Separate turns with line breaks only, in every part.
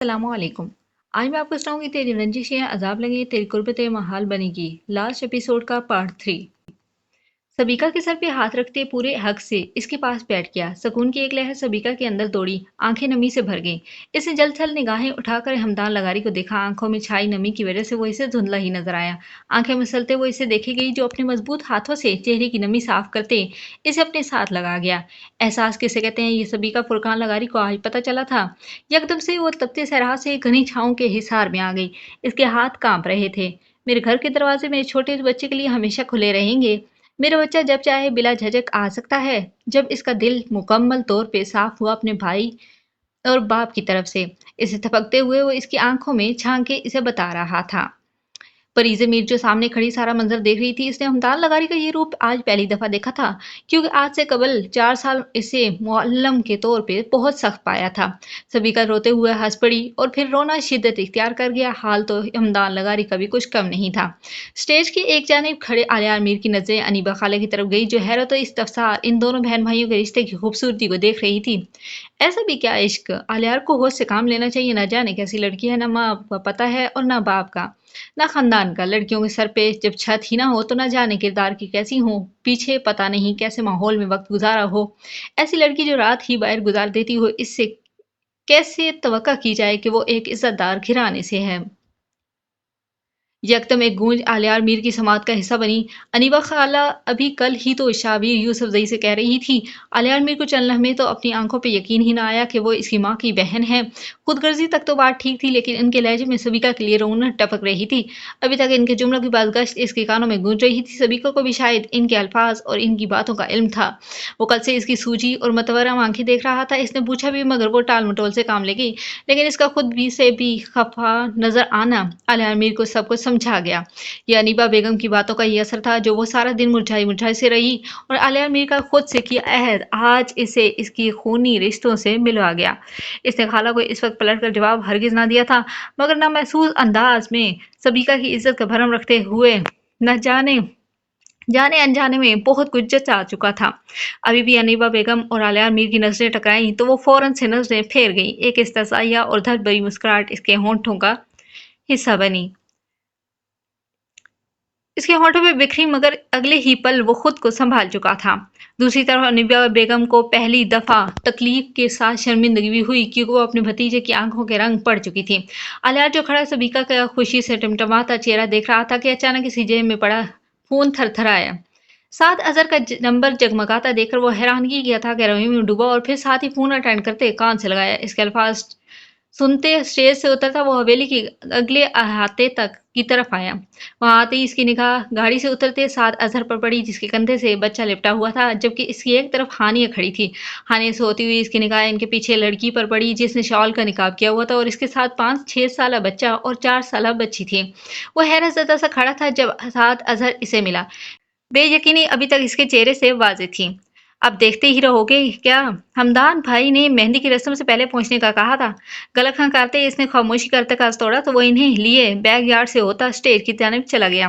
السلام علیکم۔ آج میں آپ کو سناؤں گی تیری رنجشیں عذاب لگیں تیری قربتیں محال بنے گی، لاسٹ ایپیسوڈ کا پارٹ 3۔ سبیکا کے سر پہ ہاتھ رکھتے پورے حق سے اس کے پاس بیٹھ گیا۔ سکون کی ایک لہر سبیکا کے اندر دوڑی، آنکھیں نمی سے بھر گئیں۔ اس نے جلد تھل نگاہیں اٹھا کر ہمدان لغاری کو دیکھا۔ آنکھوں میں چھائی نمی کی وجہ سے وہ اسے دھندلا ہی نظر آیا۔ آنکھیں مسلتے وہ اسے دیکھے گئی جو اپنے مضبوط ہاتھوں سے چہرے کی نمی صاف کرتے اسے اپنے ساتھ لگا گیا۔ احساس کسے کہتے ہیں، یہ سبیکا فرقان لغاری کو آج پتہ چلا تھا۔ یکدم سے وہ تپتے صحرا سے گھنی چھاؤں کے حصار میں آ گئی۔ اس کے ہاتھ کانپ رہے تھے۔ میرے گھر کے دروازے میرے چھوٹے بچے کے لیے ہمیشہ کھلے رہیں گے۔ میرا بچہ جب چاہے بلا جھجک آ سکتا ہے۔ جب اس کا دل مکمل طور پہ صاف ہوا اپنے بھائی اور باپ کی طرف سے، اسے تھپکتے ہوئے وہ اس کی آنکھوں میں جھانک کے اسے بتا رہا تھا۔ پریزہ میر جو سامنے کھڑی سارا منظر دیکھ رہی تھی، اس نے ہمدان لغاری کا یہ روپ آج پہلی دفعہ دیکھا تھا، کیونکہ آج سے قبل 4 سال اسے معلم کے طور پہ بہت سخت پایا تھا۔ سبیکا روتے ہوئے ہنس پڑی اور پھر رونا شدت اختیار کر گیا۔ حال تو ہمدان لغاری کا بھی کچھ کم نہیں تھا۔ اسٹیج کی ایک جانب کھڑے علیار میر کی نظریں انیبہ خالہ کی طرف گئی، جو حیرت و استفسار ان دونوں بہن بھائیوں کے رشتے کی خوبصورتی کو دیکھ رہی تھی۔ ایسا بھی کیا عشق! علیار کو ہوش سے کام لینا چاہیے، نہ جانے کیسی لڑکی ہے، نہ ماں کا پتہ ہے اور نہ باپ کا، نہ خاندان کا۔ لڑکیوں کے سر پہ جب چھت ہی نہ ہو تو نہ جانے کردار کی کیسی ہوں، پیچھے پتہ نہیں کیسے ماحول میں وقت گزارا ہو۔ ایسی لڑکی جو رات ہی باہر گزار دیتی ہو، اس سے کیسے توقع کی جائے کہ وہ ایک عزت دار گھرانے سے ہے؟ یکدم ایک گونج علیار میر کی سماعت کا حصہ بنی۔ انیبہ خالہ ابھی کل ہی تو شابیر یوسف زئی سے کہہ رہی تھی۔ علیار میر کو چند لمحے تو اپنی آنکھوں پہ یقین ہی نہ آیا کہ وہ اس کی ماں کی بہن ہے۔ خود غرضی تک تو بات ٹھیک تھی، لیکن ان کے لہجے میں سبیکا کے لیے رونق ٹپک رہی تھی۔ ابھی تک ان کے جملوں کی بازگشت اس کے کانوں میں گونج رہی تھی۔ سبیکا کو بھی شاید ان کے الفاظ اور ان کی باتوں کا علم تھا۔ وہ کل سے اس کی سوجی اور متورم آنکھیں دیکھ رہا تھا۔ اس نے پوچھا بھی مگر وہ ٹال مٹول سے کام لے گئی، لیکن اس کا خود بھی سے بھی خفا نظر آنا علیار میر کو سب کچھ سمجھا گیا۔ یہ انیبہ بیگم کی باتوں کا ہی اثر تھا، جو وہ سارا دن مرجھائی مرجھائی سے رہی، اور علیار میر کا خود سے کیا عہد آج اسے اس کی خونی رشتوں سے ملوا گیا۔ اس نے خالہ کو اس وقت پلٹ کر جواب ہرگز نہ دیا تھا، مگر نہ محسوس انداز میں سبیکا کی عزت کا بھرم رکھتے ہوئے نہ جانے انجانے میں بہت کچھ جچا چکا تھا۔ ابھی بھی انیبہ بیگم اور علیار میر کی نظریں ٹکرائیں تو وہ فوراً سے نظریں پھیر گئیں۔ ایک استحضائیہ اور دھڑ بھری مسکراہٹ اس کے ہونٹوں کا حصہ بنی۔ اس کے ہونٹوں پہ بکھری، مگر اگلے ہی پل وہ خود کو سنبھال چکا تھا۔ دوسری طرف انیبہ بیگم کو پہلی دفعہ تکلیف کے ساتھ شرمندگی بھی ہوئی، کیونکہ وہ اپنے بھتیجے کی آنکھوں کے رنگ پڑ چکی تھی۔ علیار جو کھڑا سبیکا کا خوشی سے ٹمٹماتا چہرہ دیکھ رہا تھا کہ اچانک اسی جیب میں پڑا فون تھر تھر آیا۔ 7 اظہر کا نمبر جگمگاتا دیکھ کر وہ حیرانگی کیا تھا، گہرائی میں ڈوبا اور پھر ساتھ ہی فون اٹینڈ کرتے کان سے لگایا۔ اس کے الفاظ سنتے اسٹیج سے اترتا وہ حویلی کے اگلے احاطے تک کی طرف آیا۔ وہاں آتے ہی اس کی نگاہ گاڑی سے اترتے 7 اظہر پر پڑی، جس کے کندھے سے بچہ لپٹا ہوا تھا، جبکہ اس کی ایک طرف ہانیہ کھڑی تھی۔ ہانیہ سے ہوتی ہوئی اس کی نگاہ ان کے پیچھے لڑکی پر پڑی، جس نے شال کا نقاب کیا ہوا تھا اور اس کے ساتھ 5-6 سالہ بچہ اور 4 سالہ بچی تھی۔ وہ حیرت زدہ سا کھڑا تھا جب 7 اظہر اسے ملا۔ بے یقینی ابھی تک اس کے چہرے سے واضح تھی۔ اب دیکھتے ہی رہو گے کیا؟ ہمدان بھائی نے مہندی کی رسم سے پہلے پہنچنے کا کہا تھا۔ گلا کھنکارتے اس نے خاموشی کا ارتکاز توڑا تو وہ انہیں لیے بیک یارڈ سے ہوتا اسٹیج کی جانب چلا گیا۔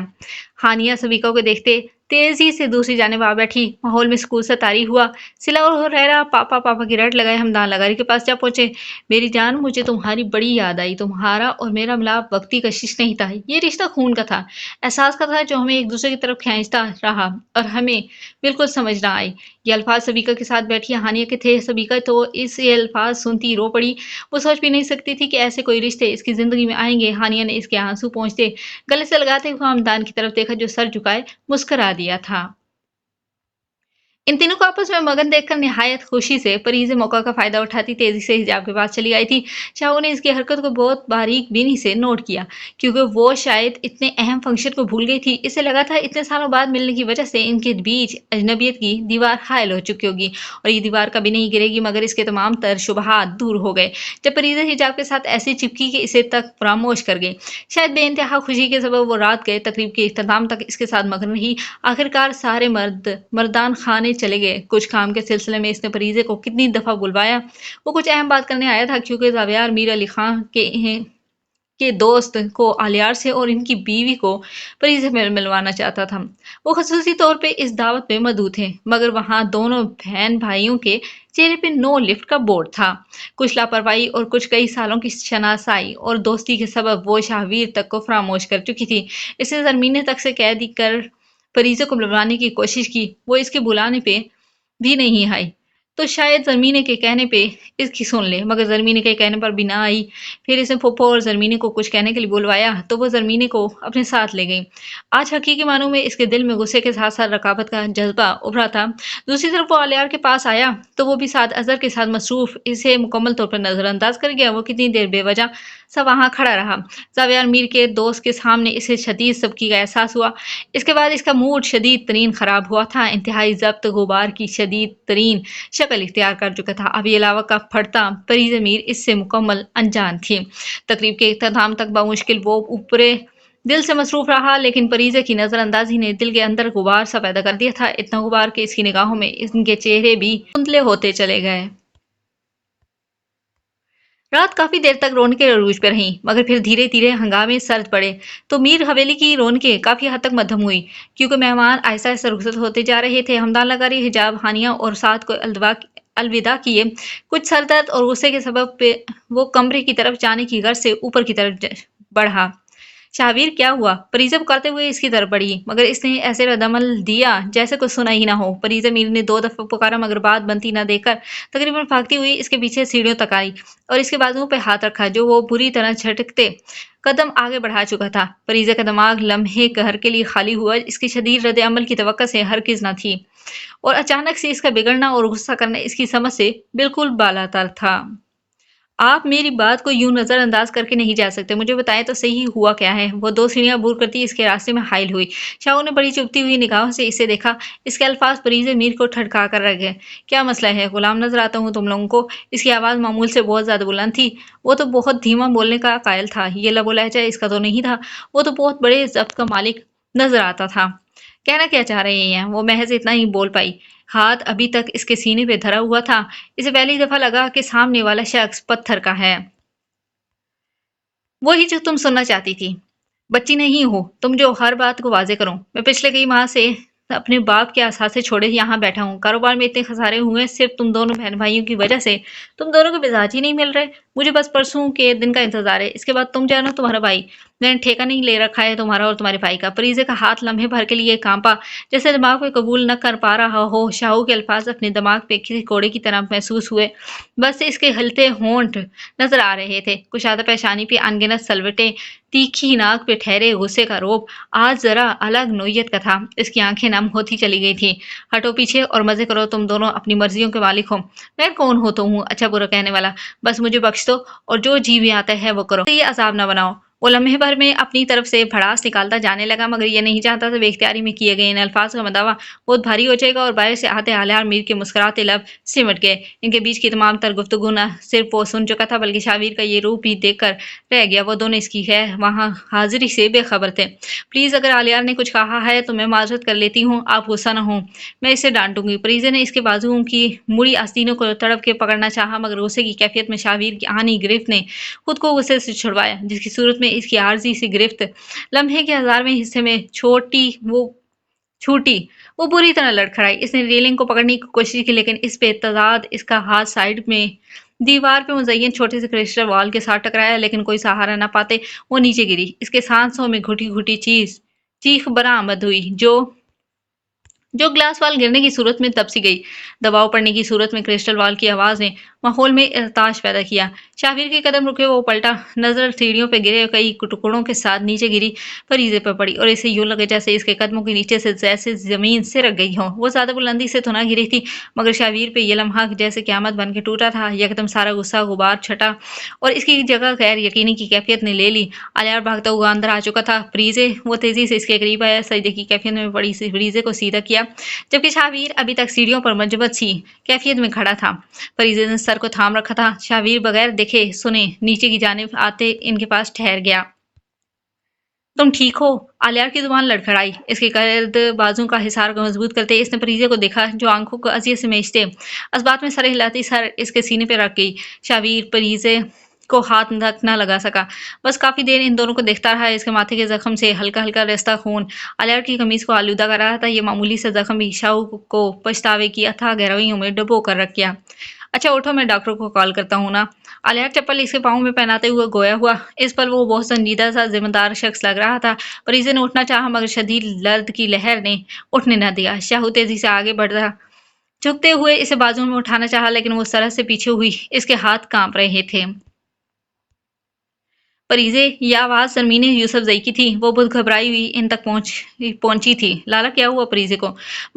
ہانیہ سبیکا کو دیکھتے تیزی سے دوسری جانب آ بیٹھی۔ ماحول میں سکون سا طاری ہوا۔ سلا اور ہریرا پاپا پاپا کی رٹ لگائے ہمدان لغاری کے پاس جا پہنچے۔ میری جان، مجھے تمہاری بڑی یاد آئی۔ تمہارا اور میرا ملاپ وقتی کشش نہیں تھا، یہ رشتہ خون کا تھا، احساس کا تھا، جو ہمیں ایک دوسرے کی طرف کھینچتا رہا اور ہمیں بالکل سمجھ نہ آئی۔ یہ الفاظ سبیکا کے ساتھ بیٹھی ہانیہ کے تھے۔ سبیکا تو اس یہ الفاظ سنتی رو پڑی۔ وہ سوچ بھی نہیں سکتی تھی کہ ایسے کوئی رشتے اس کی زندگی میں آئیں گے۔ ہانیہ نے اس کے آنسو پونچھتے گلے سے لگاتے ہوئے ہمدان کی طرف دیکھا، جو سر جھکائے مسکرا دیا تھا۔ ان تینوں کو آپس میں مگن دیکھ کر نہایت خوشی سے پریزہ موقع کا فائدہ اٹھاتی تیزی سے حجاب کے پاس چلی آئی تھی۔ شاہو نے اس کی حرکت کو بہت باریک بینی سے نوٹ کیا، کیونکہ وہ شاید اتنے اہم فنکشن کو بھول گئی تھی۔ اسے لگا تھا اتنے سالوں بعد ملنے کی وجہ سے ان کے بیچ اجنبیت کی دیوار حائل ہو چکی ہوگی، اور یہ دیوار کبھی نہیں گرے گی، مگر اس کے تمام تر شبہات دور ہو گئے جب پریزہ حجاب کے ساتھ ایسی چپکی کہ اسے تک فراموش کر گئی۔ شاید بے انتہا خوشی کے سبب وہ رات گئے تقریب کے اختتام تک اس کے ساتھ مگن رہی۔ آخرکار سارے مردان خانے چلے گئے۔ کچھ کام کے سلسلے میں اس نے پریزہ کو کتنی دفعہ بلوایا۔ وہ کچھ اہم بات کرنے آیا تھا، کیونکہ زاویار میر علی خاں کے के दोस्त को आलियार से और इनकी बीवी को परी से मिलवाना चाहता था। वो खसूसी तौर पे इस दावत में मौजूद थे, मगर वहां दोनों बहन भाइयों के चेहरे पे नो लिफ्ट का बोर्ड था। कुछ लापरवाही और कुछ कई सालों की शनासाई और दोस्ती के सबब वो शाहवीर तक को फरामोश कर चुकी थी। इसे जरमीने तक से कैद कर फरीजे को बुलवाने की कोशिश की, वो इसके बुलाने पे भी नहीं आई। तो शायद ज़रमीने के कहने पे इसकी सुन ले, मगर ज़रमीने के कहने पर भी ना आई। फिर इसने फूफो और ज़रमीने को कुछ कहने के लिए बुलवाया तो वो ज़रमीने को अपने साथ ले गई। आज हकीकी मानों में इसके दिल में गुस्से के साथ साथ रकाबत का जज्बा उभरा था। दूसरी तरफ वो आलियार के पास आया तो वो भी साथ अजहर के साथ मसरूफ इसे मुकम्मल तौर पर नजरअंदाज कर गया। वो कितनी देर बेवजह सा वहां खड़ा रहा। जावियार मीर के दोस्त के सामने इसे शदीद सबकी का एहसास हुआ। इसके बाद इसका मूड शदीद तरीन खराब हुआ था। इंतहाई जब्त गुबार की शदीद तरीन शक्ल इख्तियार कर चुका था। अभी अलावा का फटता परीज़ मीर इससे मुकम्मल अनजान थी। तकरीब के इख्तिताम तक बामुश्किल वो ऊपरे दिल से मसरूफ रहा, लेकिन परीज़े की नजरअंदाजी ने दिल के अंदर गुबार सा पैदा कर दिया था। इतना गुबार कि इसकी निगाहों में इनके चेहरे भी धुंधले होते चले गए। रात काफी देर तक रौनकें अरूज पर रहीं, मगर फिर धीरे धीरे हंगामे सर्द पड़े तो मीर हवेली की रौनकें काफी हद तक मध्यम हुई, क्योंकि मेहमान आहिस्ता आहिस्ता रुखसत होते जा रहे थे। हमदान लगारी हिजाब हानिया और साथ को अलविदा किए। कुछ सरदर्द और गुस्से के सबब पे वो कमरे की तरफ जाने की गर्ज से ऊपर की तरफ बढ़ा। शाहवीर क्या हुआ? परीज़ा पुकारते हुए इसकी तरफ बढ़ी, मगर इसने ऐसे रद्दमल दिया जैसे कुछ सुना ही ना हो। परीज़ा मीर ने 2 दफा पुकारा, मगर बात बनती न देखकर तकरीबन भागती हुई इसके पीछे सीढ़ियों तक आई और इसके बाजुओं पे हाथ रखा, जो वो बुरी तरह झटकते कदम आगे बढ़ा चुका था। परीज़ा का दिमाग लम्हे कहर के लिए खाली हुआ। इसकी शदीद रद्द अमल की तवक्को से हरगिज न थी, और अचानक से इसका बिगड़ना और गुस्सा करना इसकी समझ से बिल्कुल बालातर था। आप मेरी बात को यूं नजरअंदाज करके नहीं जा सकते। मुझे बताएं तो सही हुआ क्या है? वो 2 सीढ़ियां अबूर करती इसके रास्ते में हाइल हुई। शाहू ने बड़ी चुभती हुई निगाहों से इसे देखा। इसके अल्फाज परीज़े मीर को ठड़का कर रह गए। क्या मसला है? गुलाम नजर आता हूँ तुम लोगों को? इसकी आवाज मामूल से बहुत ज्यादा बुलंद थी। वो तो बहुत धीमा बोलने का कायल था। ये लबो लहजा इसका तो नहीं था। वो तो बहुत बड़े जब्त का मालिक नजर आता था। कहना क्या चाह रहे हैं? वो महज इतना ही बोल पाई। हाथ अभी तक इसके सीने पे धरा हुआ था। इसे पहली दफा लगा कि सामने वाला शख्स पत्थर का है। वही जो तुम सुनना चाहती थी। बच्ची नहीं हो तुम जो हर बात को वाजे करो। मैं पिछले कई माह से अपने बाप के आसासे छोड़े यहाँ बैठा हूँ। कारोबार में इतने खसारे हुए सिर्फ तुम दोनों बहन भाइयों की वजह से। तुम दोनों को मिजाज ही नहीं मिल रहे। मुझे बस परसों के दिन का इंतजार है। इसके बाद तुम जानो तुम्हारा भाई। मैंने ठेका नहीं ले रखा है तुम्हारा और तुम्हारे भाई का। परीज़े का हाथ लम्हे भर के लिए कांपा, जैसे दिमाग पे कबूल न कर पा रहा हो। शाहू के अल्फाज अपने दिमाग पे किसी कोड़े की तरह महसूस हुए। बस इसके हलते होंठ नजर आ रहे थे। कुशादा पेशानी पे अनगिनत सलवटें, तीखी नाक पे ठहरे गुस्से का रोब। आज जरा अलग नोयत का था। इसकी आंखें नम होती चली गई थी। हटो पीछे और मजे करो। तुम दोनों अपनी मर्जियों के मालिक हो। मैं कौन होता हूँ अच्छा बुरा कहने वाला? बस मुझे बख्श दो और जो जी भी आता है वो करो। ये अजाब न बनाओ। वो लम्हे भर में अपनी तरफ से भड़ास निकालता जाने लगा, मगर ये नहीं चाहता था बेख्तियारी में किए गए इन अल्फाज का मदावा बहुत भारी हो जाएगा। और बाहर से आते आलियार मीर के मुस्कुराते लब सिमट गए। इनके बीच की तमाम तर गुफ्तगू न सिर्फ वो सुन चुका था, बल्कि शाहवीर का ये रूप भी देख कर रह गया। वो दोनों इसकी है वहाँ हाजिरी से बेखबर थे। प्लीज अगर आलियार ने कुछ कहा है तो मैं माजरत कर लेती हूँ। आप गुस्सा न हो, मैं इसे डांटूंगी। परीज़े ने इसके बाजुओं की मुड़ी आस्तीनों को तड़प के पकड़ना चाहा, मगर गुस्से की कैफियत में शाहवीर की आनी गिरफ्त ने खुद को गुस्से से छुड़वाया, जिसकी सूरत में इसकी आर्जी सी गिरफ्त लम्हे के 1000वें हिस्से में छूटी। वो बुरी तरह लड़खड़ाई। इसने रेलिंग को पकड़ने की कोशिश की, लेकिन इस पे तजाद इसका हाथ साइड में दीवार पे मुज़य्यन छोटे से क्रिस्टल वॉल के साथ टकराया, लेकिन कोई सहारा न पाते वो नीचे गिरी। इसके सांसों में घुटी घुटी चीख बरामद हुई, जो ग्लास वाल गिरने की सूरत में दब सी गई। दबाव पड़ने की सूरत में क्रिस्टल वॉल की आवाज ने माहौल में इर्ताश पैदा किया। शाहवीर के कदम रुके, वो पलटा, नजर सीढ़ियों पे गिरे कई टुकड़ों के साथ नीचे गिरी फरीजे पर पड़ी, और इसे यूं लगे जैसे इसके कदमों के नीचे से जैसे जमीन सिरक गई हो। वो ज्यादा बुलंदी से तो ना गिरी थी, मगर शाहवीर पे ये लम्हा जैसे क्यामत बन के टूटा था। यकदम सारा गुस्सा गुबार छटा और इसकी जगह गैर यकीनी की कैफियत ने ले ली। आलियार भागता हुआ अंदर आ चुका था। फरीजे वो तेजी से इसके करीब आया, सजदे की कैफियत में पड़ी फरीजे को सीधा किया, जबकि शाहवीर अभी तक सीढ़ियों पर मजबत सी कैफियत में खड़ा था। फरीजे ने सर को थाम रखा था। शाहवीर बगैर देखे सुने नीचे की जानिब आते इनके पास ठहर गया। तुम ठीक हो? आलियार की जुबान लड़खड़ाई। इसके गर्द बाजू का हिसार को मजबूत करते इसने फरीजे को देखा, जो आंखों को अजियत से मेचते असबात में सर हिलाती सर इसके सीने पे रख गई। शाहवीर फरीजे को हाथ तक न लगा सका। बस काफी देर इन दोनों को देखता रहा। इसके माथे के जख्म से हल्का हल्का रिसता खून अलियार की कमीज को आलूदा कर रहा था। ये मामूली सा जख्म भी शाहू को पछतावे की अथाह गहराइयों में डुबो कर रख गया। अच्छा उठो, मैं डॉक्टर को कॉल करता हूँ ना। अलियार चप्पल इसके पाँव में पहनाते हुए गोया हुआ। इस पल वो बहुत संजीदा सा जिम्मेदार शख्स लग रहा था। परिजे ने उठना चाहा मगर शदीद दर्द की लहर ने उठने न दिया। शाहू तेजी से आगे बढ़ा, झुकते हुए इसे बाजू में उठाना चाहा लेकिन वो सरह से पीछे हुई। इसके हाथ कांप रहे थे। परिजे, ये आवाज सरमीन यूसुफजई की थी। वो बहुत घबराई हुई इन तक पहुंची थी। लाला, क्या हुआ परिजे को?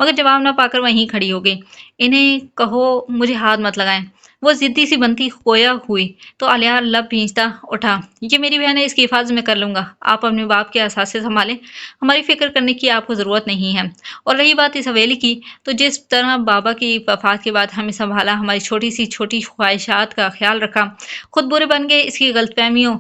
मगर जवाब न पाकर वहीं खड़ी हो गई। इन्हें कहो मुझे हाथ मत लगाएं। वो जिद्दी सी बनती खोया हुई तो अलियार लब भींचता उठा। ये मेरी बहन है, इसकी हिफाजत में कर लूंगा। आप अपने बाप के असासे संभालें, हमारी फिक्र करने की आपको जरूरत नहीं है। और रही बात इस हवेली की, तो जिस तरह बाबा की वफात के बाद हमें संभाला, हमारी छोटी ख्वाहिशात का ख्याल रखा, खुद बुरे बन गए, इसकी गलतफहमियों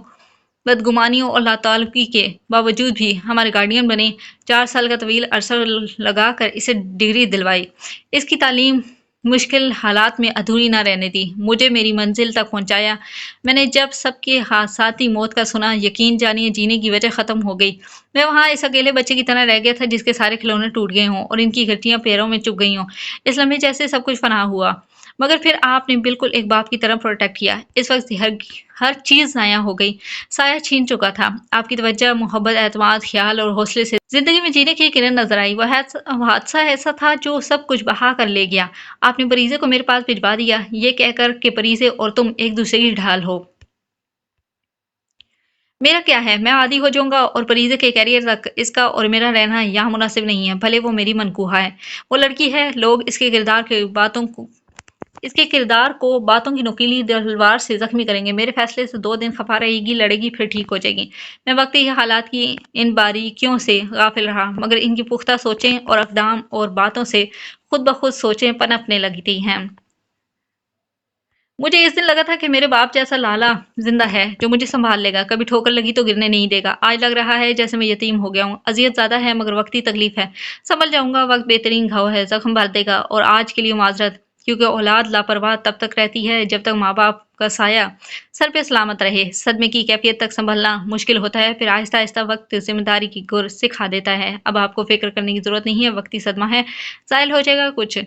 बदगुमानियों और लाताल्लुकी के बावजूद भी हमारे गार्डियन बने। 4 साल का तवील अरसा लगाकर इसे डिग्री दिलवाई, इसकी तालीम मुश्किल हालात में अधूरी ना रहने दी, मुझे मेरी मंजिल तक पहुंचाया। मैंने जब सबके हादसाती मौत का सुना, यकीन जानिए जीने की वजह खत्म हो गई। मैं वहां इस अकेले बच्चे की तरह रह गया था जिसके सारे खिलौने टूट गए हों और इनकी घटियां पैरों में चुभ गई हों। इस लम्हे जैसे सब कुछ फना हुआ। मगर फिर आपने बिल्कुल एक बाप की तरह प्रोटेक्ट किया। इस वक्त हर चीज ज़ाया हो गई, साया छीन चुका था। आपकी तवज्जो, मोहब्बत, एतमाद, ख्याल और हौसले से जिंदगी में जीने की किरण नजर आई। वह हादसा ऐसा था जो सब कुछ बहा कर ले गया। आपने परीजे को मेरे पास भिजवा दिया, ये कहकर कि परीजे और तुम एक दूसरे की ढाल हो। मेरा क्या है, मैं आदी हो जाऊंगा और परीजे के कैरियर तक इसका और मेरा रहना यहाँ मुनासिब नहीं है। भले वो मेरी मनकूहा है, वो लड़की है। लोग इसके किरदार को बातों की नुकीली तलवार से जख्मी करेंगे। मेरे फैसले से 2 दिन खफा रहेगी, लड़ेगी, फिर ठीक हो जाएगी। मैं वक्ती हालात की इन बारीकियों से गाफिल रहा, मगर इनकी पुख्ता सोचें और अक़दाम और बातों से खुद ब खुद सोचें पनपने लगती हैं। मुझे इस दिन लगा था कि मेरे बाप जैसा लाला जिंदा है जो मुझे संभाल लेगा, कभी ठोकर लगी तो गिरने नहीं देगा। आज लग रहा है जैसे मैं यतीम हो गया हूँ। अजियत ज्यादा है मगर वक्ती तकलीफ है, संभल जाऊंगा। वक्त बेहतरीन घाव है, जख्म भर देगा। और आज के लिए माजरत, क्योंकि औलाद लापरवाह तब तक रहती है जब तक माँ बाप का साया सर पे सलामत रहे। सदमे की कैफियत तक संभलना मुश्किल होता है, फिर आहिस्ता आहिस्ता वक्त जिम्मेदारी की गुर सिखा देता है। अब आपको फिक्र करने की जरूरत नहीं है, वक्ती सदमा है, जायल हो जाएगा। कुछ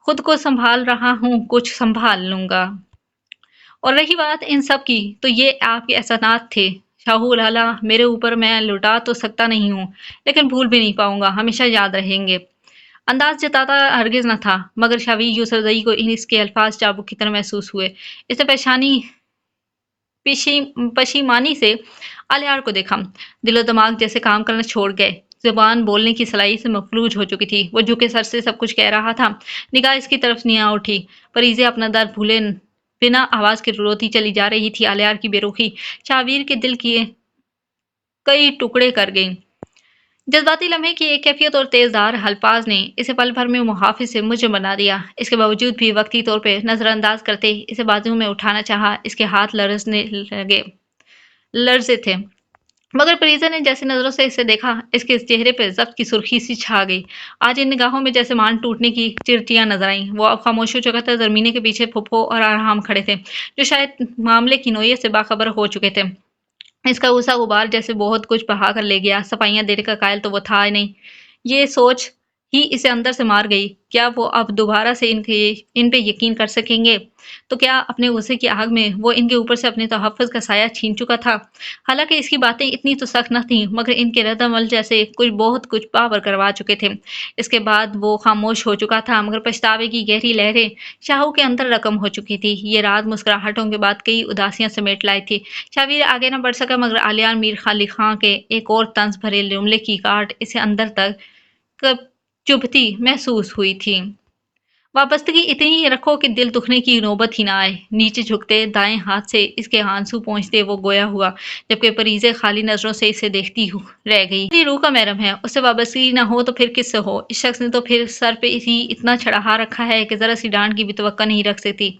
खुद को संभाल रहा हूँ, कुछ संभाल लूंगा। और रही बात इन सब की, तो ये आपके एहसानात थे शाहू लाला, मेरे ऊपर। मैं लुटा तो सकता नहीं हूँ लेकिन भूल भी नहीं पाऊंगा, हमेशा याद रहेंगे। अंदाज जताता हरगिज न था, मगर शावी यूसुफजई को इसके अल्फाज चाबुक की तरह महसूस हुए। इसने पशीमानी से अलियार को देखा। दिलो दिमाग जैसे काम करना छोड़ गए, जुबान बोलने की सलाई से मफलूज हो चुकी थी। वो झुके सर से सब कुछ कह रहा था, निगाह इसकी तरफ नहीं आ उठी। परीजे अपना दर्द भूले बिना आवाज की रोती चली जा रही थी। अलियार की बेरुखी शावीर के दिल किए कई टुकड़े कर गई। जज्बाती लम्हे की एक कैफियत और तेजदार अल्फाज ने इसे पल भर में मुहाफिज से मुझे बना दिया। इसके बावजूद भी वक्ती तौर पे नजरअंदाज करते इसे बाजू में उठाना चाहा। इसके हाथ लर्जे थे। मगर परीजा ने जैसे नजरों से इसे देखा, इसके चेहरे पे जब्त की सुर्खी सी छा गई। आज इन निगाहों में जैसे मान टूटने की चिरचियां नजर आईं। वो अब खामोश हो चुका था। जरमीने के पीछे फुप्पो और अरहाम खड़े थे, जो शायद मामले की नोयत से बाखबर हो चुके थे। इसका गुस्सा गुबार जैसे बहुत कुछ बहा कर ले गया। सफाइयां देने का कायल तो वो था ही नहीं। ये सोच ही इसे अंदर से मार गई। क्या वो अब दोबारा से इन पे यकीन कर सकेंगे? तो क्या अपने गुस्से की आग में वो इनके ऊपर से अपने तहफ़्फ़ुज़ का साया छीन चुका था? हालांकि इसकी बातें इतनी तो सख्त न थीं, मगर इनके रद्द-अमल जैसे बहुत कुछ पावर करवा चुके थे। इसके बाद वो खामोश हो चुका था, मगर पछतावे की गहरी लहरें शाहू के अंदर रकम हो चुकी थी। ये रात मुस्कुराहटों के बाद कई उदासियां समेट लाई थी। शावीर आगे न बढ़ सका, मगर आलियार मीर अली खां के एक और तंज भरे जुमले की काट इसे अंदर तक चुभती महसूस हुई थी। वाबस्तगी इतनी ही रखो कि दिल दुखने की नौबत ही ना आए। नीचे झुकते दाएं हाथ से इसके आंसू पहुंचते वो गोया हुआ, जबकि परीजे खाली नजरों से इसे देखती रह गई। मेरी रूह का महरम है, उससे वाबस्तगी ना हो तो फिर किससे हो? इस शख्स ने तो फिर सर पे ही इतना चढ़ा रखा है कि जरा सी डांट की भी तवक्को नहीं रख सकती।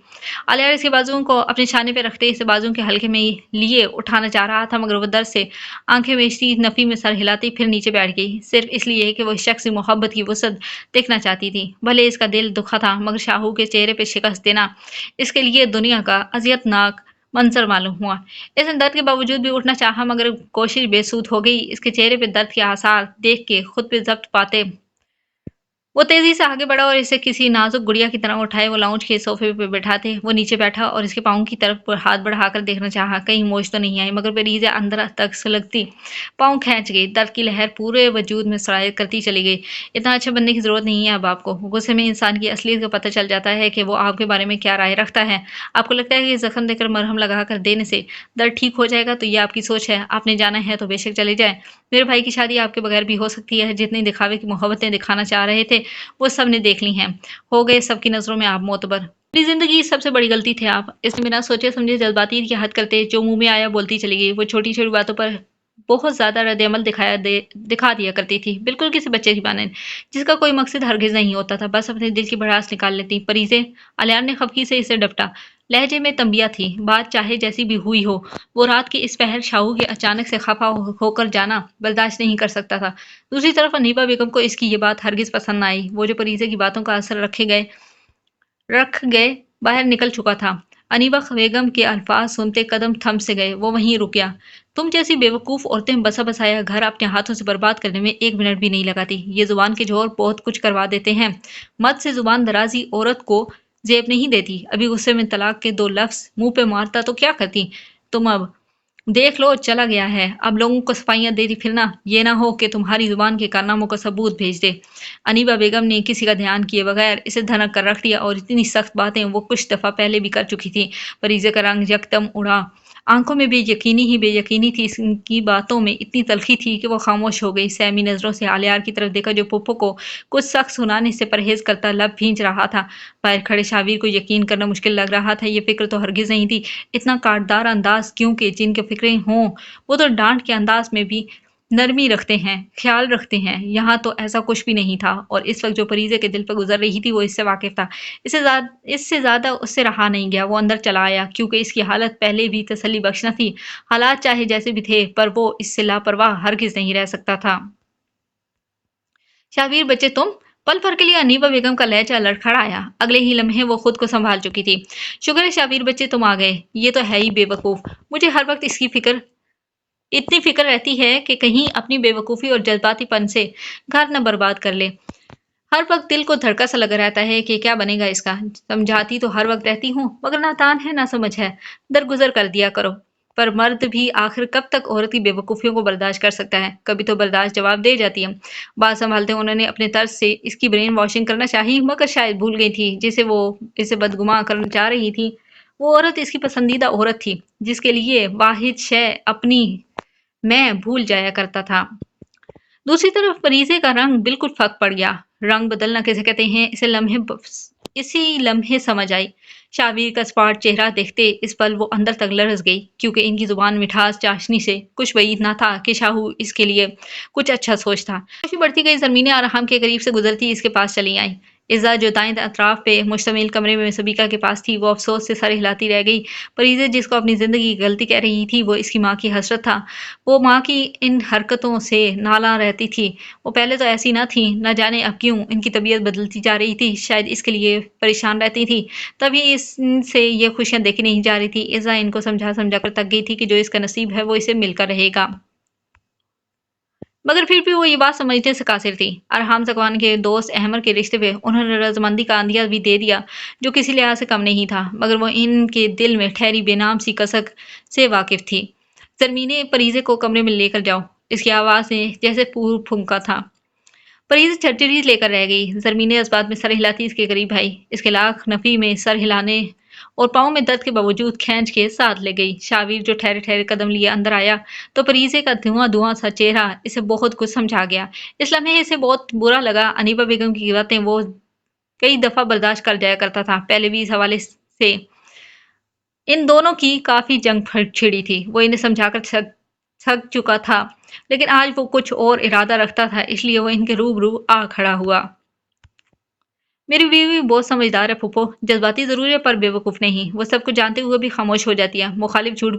अलियार इसके बाजुओं को अपने छाने पे रखते इसे बाजुओं के हल्के में लिए उठाना चाह रहा था, मगर वो दर्द से आंखें बेचती नफी में सर हिलाती फिर नीचे बैठ गई, सिर्फ इसलिए कि वो इस शख्स की मोहब्बत की वसअत देखना चाहती थी। भले इसका दिल दुखा था, मगर शाहू के चेहरे पे शिकस्त देना इसके लिए दुनिया का अजियतनाक मंजर मालूम हुआ। इसने दर्द के बावजूद भी उठना चाहा मगर कोशिश बेसुध हो गई। इसके चेहरे पे दर्द के आसार देख के खुद पे ज़ब्त पाते वो तेजी से आगे बढ़ा और इसे किसी नाजुक गुड़िया की तरह उठाए वो लाउंज के सोफे पे बैठाते वो नीचे बैठा और इसके पाँव की तरफ हाथ बढ़ाकर देखना चाहा कहीं मौज तो नहीं आई मगर बेरीज़ा अंदर तक सुलगती पाँव खींच गई दर्द की लहर पूरे वजूद में सराय करती चली गई। इतना अच्छा बनने की जरूरत नहीं है अब आपको। गुस्से में इंसान की असलियत का पता चल जाता है कि वो आपके बारे में क्या राय रखता है। आपको लगता है कि जख्म देकर मरहम लगा कर देने से दर्द ठीक हो जाएगा तो ये आपकी सोच है। आपने जाना है तो बेशक चले जाए। मेरे भाई की शादी आपके बगैर भी हो सकती है। जितनी दिखावे की मोहब्बतें दिखाना चाह रहे थे वो सब ने देख ली हैं। हो गए सबकी नज़रों में आप मोतबर। मेरी ज़िंदगी की सबसे बड़ी गलती थे आप। इसने बिना सोचे समझे जज़्बाती की हद करते जो मुँह में आया बोलती चली गई। वो छोटी-छोटी बातों पर बहुत ज़्यादा रद्द-ए-अमल दिखा दिया करती थी, बिल्कुल किसी बच्चे की मानंद, जिसका कोई मकसद हरगिज़ नहीं होता था, बस अपने दिल की भड़ास निकाल लेती। परीज़े, अलियान ने खफकी से इसे डपटा। लहजे में तंबिया थी, बात चाहे जैसी भी हुई हो, वो रात की इस पहर शाहू के अचानक से खफा होकर जाना बर्दाश्त नहीं कर सकता था। दूसरी तरफ अनीबा बेगम को इसकी ये बात हरगिज़ पसंद न आई। वो जो परीज़े की बातों का असर रख गए बाहर निकल चुका था। अनीबा बेगम के अल्फाज सुनते कदम थम से गए। वो वहीं रुक गया। तुम जैसी बेवकूफ़ औरतें बसा बसाया घर अपने हाथों से बर्बाद करने में 1 मिनट भी नहीं लगाती। ये ज़ुबान के ज़ोर बहुत कुछ करवा देते हैं। मर्द से ज़ुबान दराज़ी औरत को ज़ेब नहीं देती। अभी गुस्से में तलाक के 2 लफ्ज़ मुँह पे मारता तो क्या करती तुम अब? देख लो चला गया है। अब लोगों को सफाइयाँ देती फिरना, ये ना हो कि तुम्हारी ज़ुबान के कारनामों का सबूत भेज दे। अनीबा बेगम ने किसी का ध्यान किए बगैर इसे धनक कर रख दिया और इतनी सख्त बातें वो कुछ दफ़ा पहले भी कर चुकी थी। फरीज़े का रंग यकदम उड़ा। आंखों में बेयकीनी ही बेयकीनी थी। इसकी बातों में इतनी तल्खी थी कि वो खामोश हो गई। सहमी नज़रों से आलियार की तरफ देखा जो पुप्पो को कुछ सख्त सुनाने से परहेज़ करता लब भींच रहा था। बाहर खड़े शाबिर को यकीन करना मुश्किल लग रहा था। ये फ़िक्र तो हरगिज़ नहीं थी। इतना काटदार अंदाज़ क्योंकि जिनकी फ़िक्रें हों, वो तो डाँट के अंदाज़ में भी नरमी रखते हैं, ख़्याल रखते हैं। यहाँ तो ऐसा कुछ भी नहीं था और इस वक़्त जो फरीज़े के दिल पर गुज़र रही थी, वो इससे वाक़िफ़ था। इससे ज़्यादा उससे रहा नहीं गया। वो अंदर चला आया क्योंकि इसकी हालत पहले भी तसल्ली बख्श न थी। हालात चाहे जैसे भी थे, पर वो इससे लापरवाह हरगिज़ नहीं रह सकता था। शाबीर बच्चे तुम? पल भर के लिए अनीबा बेगम का लहजा लड़खड़ाया। अगले ही लम्हे वो खुद को संभाल चुकी थी। शुक्र है शाबीर बच्चे तुम आ गए। ये तो है ही बेवकूफ़। मुझे हर वक़्त इसकी इतनी फ़िक्र रहती है कि कहीं अपनी बेवकूफ़ी और जज़्बातीपन से घर न बर्बाद कर ले। हर वक़्त दिल को धड़का सा लगा रहता है कि क्या बनेगा इसका। समझाती तो हर वक़्त रहती हूँ, मगर नादान है, नासमझ है। दरगुज़र कर दिया करो। पर मर्द भी आखिर कब तक औरत की बेवकूफ़ियों को बर्दाश्त कर सकता है? कभी तो बर्दाश्त जवाब दे जाती है। बात सँभालते उन्होंने अपने तर्ज से इसकी ब्रेन वॉशिंग करना चाही, मगर शायद भूल गई थी जिसे वो इसे बदगुमान करना चाह रही थी। वो औरत इसकी पसंदीदा औरत थी, जिसके लिए वाहिद शय अपनी मैं भूल जाया करता था। दूसरी तरफ फरीज़े का रंग बिल्कुल फ़र्क पड़ गया। रंग बदलना किसे कहते हैं इसी लम्हे समझ आई। शाबीर का स्पाट चेहरा देखते इस पल वो अंदर तक लरज़ गई क्योंकि इनकी ज़ुबान मिठास चाशनी से कुछ बैद ना था कि शाहू इसके लिए कुछ अच्छा सोचता। रोशनी बढ़ती गई ज़मीनें अरहम के करीब से गुजरती इसके पास चली आईं। इज़्ज़ा जो दाएं अतराफ पे मुश्तमिल कमरे में सबीका के पास थी वो अफसोस से सर हिलाती रह गई। फरीज़ा जिसको अपनी ज़िंदगी की गलती कह रही थी वो इसकी माँ की हसरत था। वो माँ की इन हरकतों से नालां रहती थी। वो पहले तो ऐसी न थीं, न जाने अब क्यों इनकी तबीयत बदलती जा रही थी। शायद इसके लिए परेशान रहती थी, तभी इनसे ये खुशियाँ देखी नहीं जा रही थी। इज़्ज़ा इनको समझा-समझा कर थक गई थी कि जो इसका नसीब है वो इसे मिलकर रहेगा। मगर फिर भी वो ये बात समझने से कासिर थी। अरहम ज़कवान के दोस्त अहमद के रिश्ते पे उन्होंने रज़ामंदी का आंदिया भी दे दिया, जो किसी लिहाज से कम नहीं था, मगर वो इनके दिल में ठहरी बेनाम सी कसक से वाकिफ़ थी। ज़रमीने फरीज़े को कमरे में लेकर जाओ। इसकी आवाज़ ने जैसे पूर्व फूँका था। फरीज़ा झटझटी लेकर रह गई। ज़रमीने जज़्बात में सर हिलाती इसके करीब आई। इसके लाख नफ़ी में सर हिलाने और पाँव में दर्द के बावजूद खींच के साथ ले गई। शाबिर जो ठहरे-ठहरे कदम लिए अंदर आया, तो फरीज़े का धुआं-धुआं सा चेहरा इसे बहुत कुछ समझा गया। इस लम्हे इसे बहुत बुरा लगा। अनीबा बेगम की बातें वो कई दफ़ा बर्दाश्त कर जाया करता था। पहले भी इस हवाले से इन दोनों की काफ़ी जंग छिड़ी थी। वो इन्हें समझाकर थक चुका था, लेकिन आज वो कुछ और इरादा रखता था, इसलिए वो इनके रूबरू आ खड़ा हुआ। मेरी बीवी बहुत समझदार है फूफो, जज्बाती ज़रूर है पर बेवकूफ़ नहीं। वो सब कुछ जानते हुए भी खामोश हो जाती है। मुखालिफ झूठ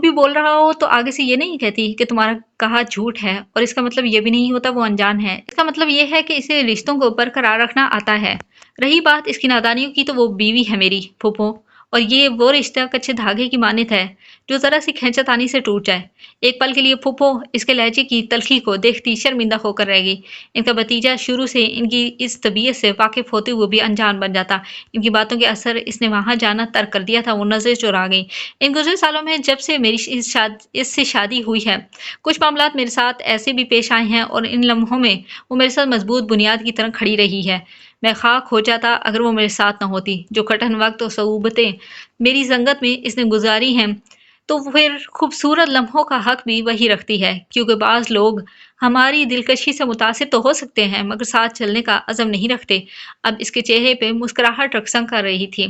भी बोल रहा हो तो आगे से ये नहीं कहती कि तुम्हारा कहा झूठ है और इसका मतलब ये भी नहीं होता वो अनजान है। इसका मतलब ये है कि इसे रिश्तों को बरकरार रखना आता है। रही बात इसकी नादानियों की तो वो बीवी है मेरी फूफो, और ये वो रिश्ता कच्चे धागे की मानित है जो जरा सी खींचातानी से टूट जाए। एक पल के लिए फूफो इसके लहजे की तलखी को देखती शर्मिंदा होकर रह गई। इनका भतीजा शुरू से इनकी इस तबीयत से वाकिफ होते हुए भी अनजान बन जाता। इनकी बातों के असर इसने वहां जाना तर्क कर दिया था। वो नजरें चुरा गई। इन गुजरे सालों में जब से मेरी इससे शादी हुई है, कुछ मामलात मेरे साथ ऐसे भी पेश आए हैं और इन लम्हों में वो मेरे साथ मजबूत बुनियाद की तरह खड़ी रही है। मैं खाक हो जाता अगर वो मेरे साथ न होती। जो कठिन वक्त और सऊबतें मेरी संगत में इसने गुजारी हैं, तो फिर खूबसूरत लम्हों का हक भी वही रखती है, क्योंकि बाज लोग हमारी दिलकशी से मुतासिर तो हो सकते हैं मगर साथ चलने का अज़म नहीं रखते। अब इसके चेहरे पे मुस्कुराहट रकसम कर रही थी।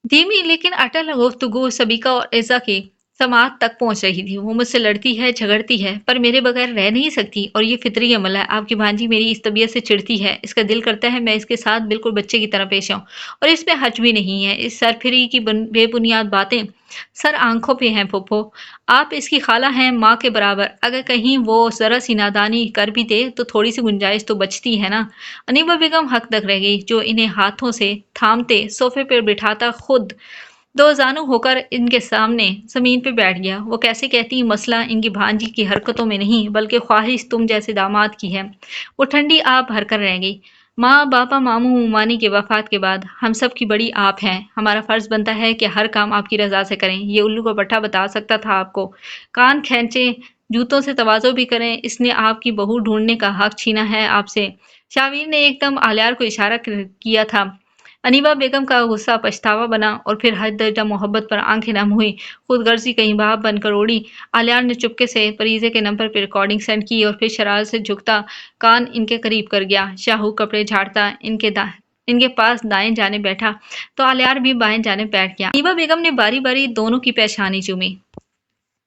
धीमी लेकिन अटल गुफ्तगू सबीका और ऐज़ा की समाअत तक पहुंच रही थी। वो मुझसे लड़ती है, झगड़ती है, पर मेरे बगैर रह नहीं सकती और ये फितरी अमल है। आपकी भांजी मेरी इस तबीयत से चिढ़ती है। इसका दिल करता है मैं इसके साथ बिल्कुल बच्चे की तरह पेश आऊं और इसमें हर्ज भी नहीं है। इस सरफिरी की बेबुनियाद बातें सर आंखों पे हैं फूफो। आप इसकी खाला हैं माँ के बराबर। अगर कहीं वो जरा सी नादानी कर भी दे तो थोड़ी सी गुंजाइश तो बचती है ना। अनीबा बेगम हक तक रह गई, जो इन्हें हाथों से थामते सोफे पर बिठाता खुद दो जानू होकर इनके सामने जमीन पे बैठ गया। वो कैसे कहती मसला इनकी भांजी की हरकतों में नहीं बल्कि ख्वाहिश तुम जैसे दामाद की है। वो ठंडी आप भरकर रह गई। माँ बापा मामू मुमानी के वफात के बाद हम सब की बड़ी आप हैं। हमारा फर्ज बनता है कि हर काम आपकी रजा से करें। ये उल्लू का पट्टा बता सकता था आपको। कान खींचे जूतों से तवाज़ो भी करें। इसने आपकी बहू ढूंढने का हक छीना है आपसे। शावीर ने एकदम आलियार को इशारा किया था। अनीबा बेगम का गुस्सा पछतावा बना और फिर हद दर्जा मोहब्बत पर आंखें नम हुई। खुद गर्जी कहीं बाप बनकर उड़ी। आलियार ने चुपके से फरीजे के नंबर पर रिकॉर्डिंग सेंड की और फिर शरारत से झुकता कान इनके करीब कर गया। शाहू कपड़े झाड़ता इनके पास दाएं जाने बैठा तो आलियार भी बाएं जाने बैठ गया। अनीबा बेगम ने बारी बारी दोनों की पेशानी चूमी।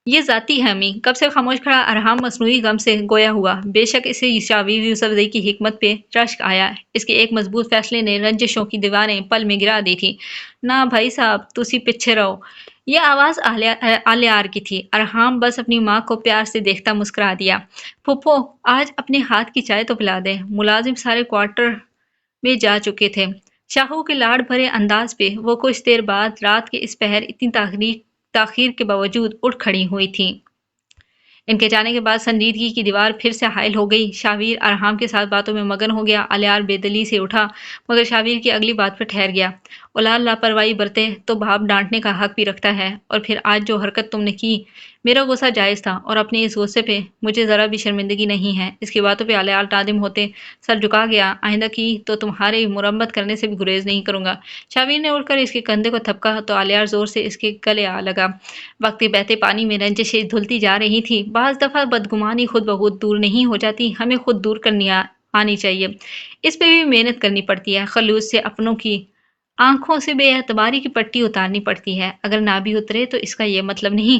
ये ज़ाती है अम्मी। कब से खामोश खड़ा अरहाम मसनूई गम से गोया हुआ। बेशक इसे शावीर यूसुफज़ई की हिकमत पे रश्क आया। इसके एक मजबूत फैसले ने रंजिशों की दीवारें पल में गिरा दी थी। ना भाई साहब तुसी पीछे रहो। ये आवाज़ आलियार की थी। अरहाम बस अपनी माँ को प्यार से देखता मुस्कुरा दिया। फूफो आज अपने हाथ की चाय तो पिला दे। मुलाजिम सारे क्वार्टर में जा चुके थे। शाहू के लाड़ भरे अंदाज पे वो कुछ देर बाद रात के इस पहर इतनी ताखीर के बावजूद उठ खड़ी हुई थी। इनके जाने के बाद संजीदगी की दीवार फिर से हायल हो गई। शावीर अरहाम के साथ बातों में मगन हो गया। आलियार बेदली से उठा मगर शावीर की अगली बात पर ठहर गया। औलाद लापरवाही बरते तो बाप डांटने का हक भी रखता है। और फिर आज जो हरकत तुमने की, मेरा गुस्सा जायज़ था और अपने इस गुस्से पे मुझे ज़रा भी शर्मिंदगी नहीं है। इसकी बातों पे आलियार नादिम होते सर झुका गया। आइंदा की तो तुम्हारे मुरम्मत करने से भी गुरेज नहीं करूंगा। शावीर ने उठकर इसके कंधे को थपका तो आलियार जोर से इसके गले आ लगा। वक्त के बहते पानी में रंजिशें धुलती जा रही थी। बाज दफा बदगुमानी खुद ब खुद दूर नहीं हो जाती, हमें खुद दूर करनी आनी चाहिए। इस पे भी मेहनत करनी पड़ती है। खलूस से अपनों की आंखों से बेएतबारी की पट्टी उतारनी पड़ती है। अगर ना भी उतरे तो इसका ये मतलब नहीं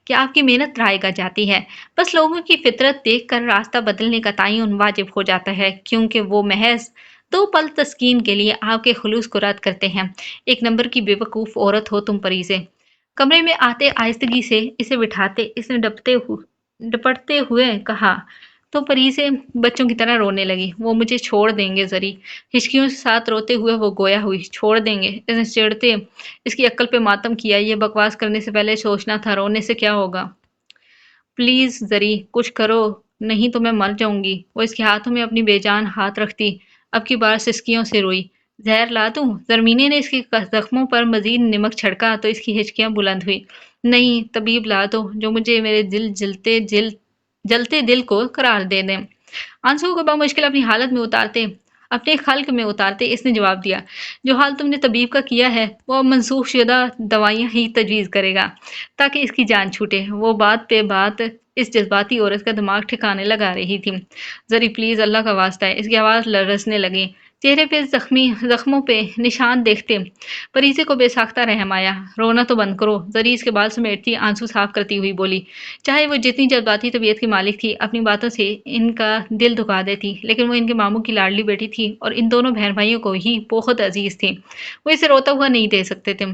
कि आपकी मेहनत रायगा जाती है। बस लोगों की फितरत देखकर रास्ता बदलने का तयन वाजिब हो जाता है, क्योंकि वो महज दो पल तस्कीन के लिए आपके खुलूस को रद्द करते हैं। एक नंबर की बेवकूफ़ औरत हो तुम परी से। कमरे में आते आहिस्तगी से इसे बिठाते इसने डपटते हुए कहा तो परी से बच्चों की तरह रोने लगी। वो मुझे छोड़ देंगे जरी। हिचकियों के साथ रोते हुए वो गोया हुई। छोड़ देंगे? इसने चिढ़ते इसकी अक्ल पे मातम किया। ये बकवास करने से पहले सोचना था। रोने से क्या होगा? प्लीज जरी कुछ करो, नहीं तो मैं मर जाऊंगी। वो इसके हाथों में अपनी बेजान हाथ रखती अब की बार सिसकियों से रोई। जहर ला दूं? जरमीने ने इसके जख्मों पर मजीद नमक छिड़का तो इसकी हिचकियां बुलंद हुई। नहीं, तबीब ला दो जो मुझे मेरे जलते दिल को करार दे दें। आंसू को बमुश्किल अपने खल्क में उतारते इसने जवाब दिया, जो हाल तुमने तबीब का किया है वो अब मनसूख शुदा दवाइयां ही तजवीज़ करेगा ताकि इसकी जान छूटे। वो बात पे बात इस जज्बाती औरत का दिमाग ठिकाने लगा रही थी। जरी प्लीज अल्लाह का वास्ता है। इसकी आवाज़ लरसने लगी। चेहरे पे जख्मों पे निशान देखते परीसे को बेसाख्ता रहम आया। रोना तो बंद करो। जरी इसके बाल समेटती आंसू साफ करती हुई बोली। चाहे वो जितनी जज्बाती तबीयत की मालिक थी, अपनी बातों से इनका दिल दुखा देती, लेकिन वो इनके मामू की लाडली बेटी थी और इन दोनों बहन भाइयों को ही बहुत अजीज थी। वो इसे रोता हुआ नहीं दे सकते थे।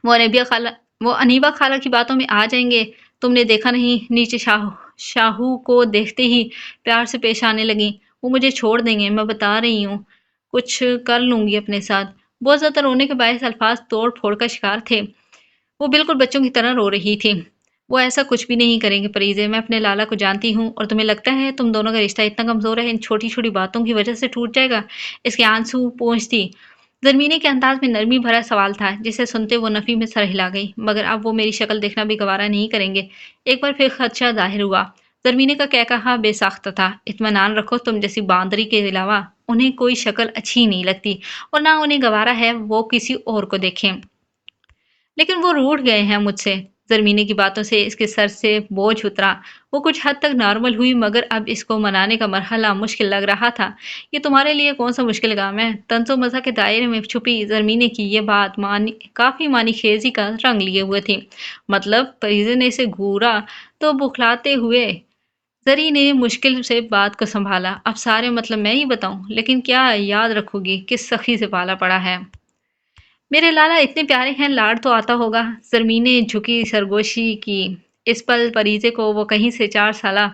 वो अनीबा खाला की बातों में आ जाएंगे। तुमने देखा नहीं? नीचे शाहू को देखते ही प्यार से पेश आने लगी। वो मुझे छोड़ देंगे, मैं बता रही हूँ। कुछ कर लूंगी अपने साथ। बहुत ज़्यादा रोने के बायस अल्फाज तोड़ फोड़ का शिकार थे। वो बिल्कुल बच्चों की तरह रो रही थी। वो ऐसा कुछ भी नहीं करेंगे परीज़े, मैं अपने लाला को जानती हूँ और तुम्हें लगता है तुम दोनों का रिश्ता इतना कमज़ोर है इन छोटी-छोटी बातों की वज़ह से टूट जाएगा? इसके आंसू पोंछती। ज़रमीनी के अंदाज़ में नरमी भरा सवाल था, जिसे सुनते वो नफ़ी में सर हिला गई, मगर अब वो मेरी शक्ल देखना भी गवारा नहीं करेंगे। एक बार फिर खदशा ज़ाहिर हुआ। ज़रमीनी का कहकहा बेसाख्त था, इत्मीनान रखो तुम जैसी बांदरी के अलावा उन्हें कोई शक्ल अच्छी नहीं लगती और ना उन्हें गवारा है वो किसी और को देखें। लेकिन वो रूठ गए हैं मुझसे। ज़रमीनी की बातों से इसके सर से बोझ उतरा। वो कुछ हद तक नॉर्मल हुई मगर अब इसको मनाने का मरहला मुश्किल लग रहा था। ये तुम्हारे लिए कौन-सा मुश्किल काम है? तंज़ो-मज़ाह के दायरे में छुपी ज़रमीनी की ये बात काफ़ी मानीखेज़ी का रंग लिए हुए थी। मतलब परीज़े ने इसे घूरा तो बौखलाते हुए ज़री ने मुश्किल से बात को सँभाला। अब सारे मतलब मैं ही बताऊँ? लेकिन क्या याद रखोगी किस सखी से पाला पड़ा है? मेरे लाला इतने प्यारे हैं, लाड तो आता होगा। ज़रमीने झुकी सरगोशी की। इस पल परीज़े को वो कहीं से 4 साला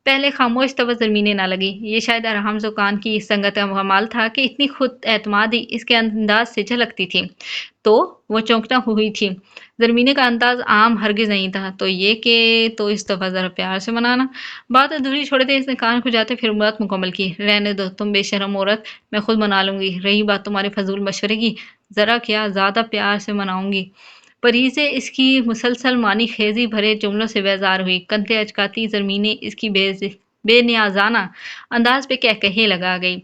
पहले खामोश तबस ज़रमीने ना लगी। ये शायद अरहम ज़ुकान की संगत का कमाल था कि इतनी खुद एतमादी इसके अंदाज़ से झलकती थी। तो वो चौंकना हुई थी। ज़रमीने का अंदाज़ आम हरगिज़ नहीं था। तो ये कि तो इस दफ़ा ज़रा प्यार से मनाना। बात अधूरी छोड़ते इसने कान खुजाते फिर बात मुकम्मल की। रहने दो तुम बेशर्म औरत, मैं खुद मना लूँगी। रही बात तुम्हारे फ़ज़ूल मशवरे की, ज़रा क्या ज़्यादा प्यार से मनाऊँगी। परीज़े इसकी मुसलसल मानीखेज़ी भरे जुमलों से बेज़ार हुई। कंधे अचकाती ज़रमीने इसकी बेनियाज़ाना अंदाज़ पे कहकहे लगा गई।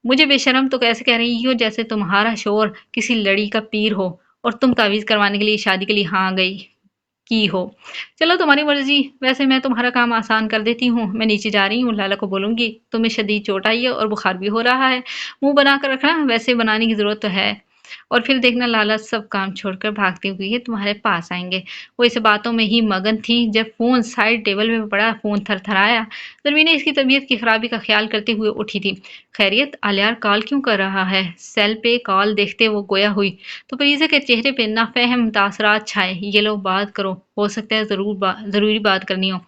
मुझे बेशर्म तो कैसे कह रही हो जैसे तुम्हारा शोर किसी लड़ी का पीर हो और तुम तावीज़ करवाने के लिए शादी के लिए हाँ गई की हो। चलो तुम्हारी मर्ज़ी, वैसे मैं तुम्हारा काम आसान कर देती हूँ। मैं नीचे जा रही हूँ, लाला को बोलूँगी तुम्हें शदीद चोट आई है और बुखार भी हो रहा है। मुँह बना कर रखना, वैसे बनाने की ज़रूरत तो है। और फिर देखना लाला सब काम छोड़कर भागते हुए तुम्हारे पास आएँगे। वो इस बातों में ही मगन थी जब फ़ोन साइड टेबल पे पड़ा फ़ोन थरथराया। ज़रमीने इसकी तबीयत की खराबी का ख़्याल करते हुए उठी थी। खैरियत? आलियार कॉल क्यों कर रहा है? सेल पे कॉल देखते वो गोया हुई। तो फरीज़ा के चेहरे पे नाफ़ेहम तासरात छाए। ये लो बात करो, हो सकता है ज़रूरी बात करनी हो।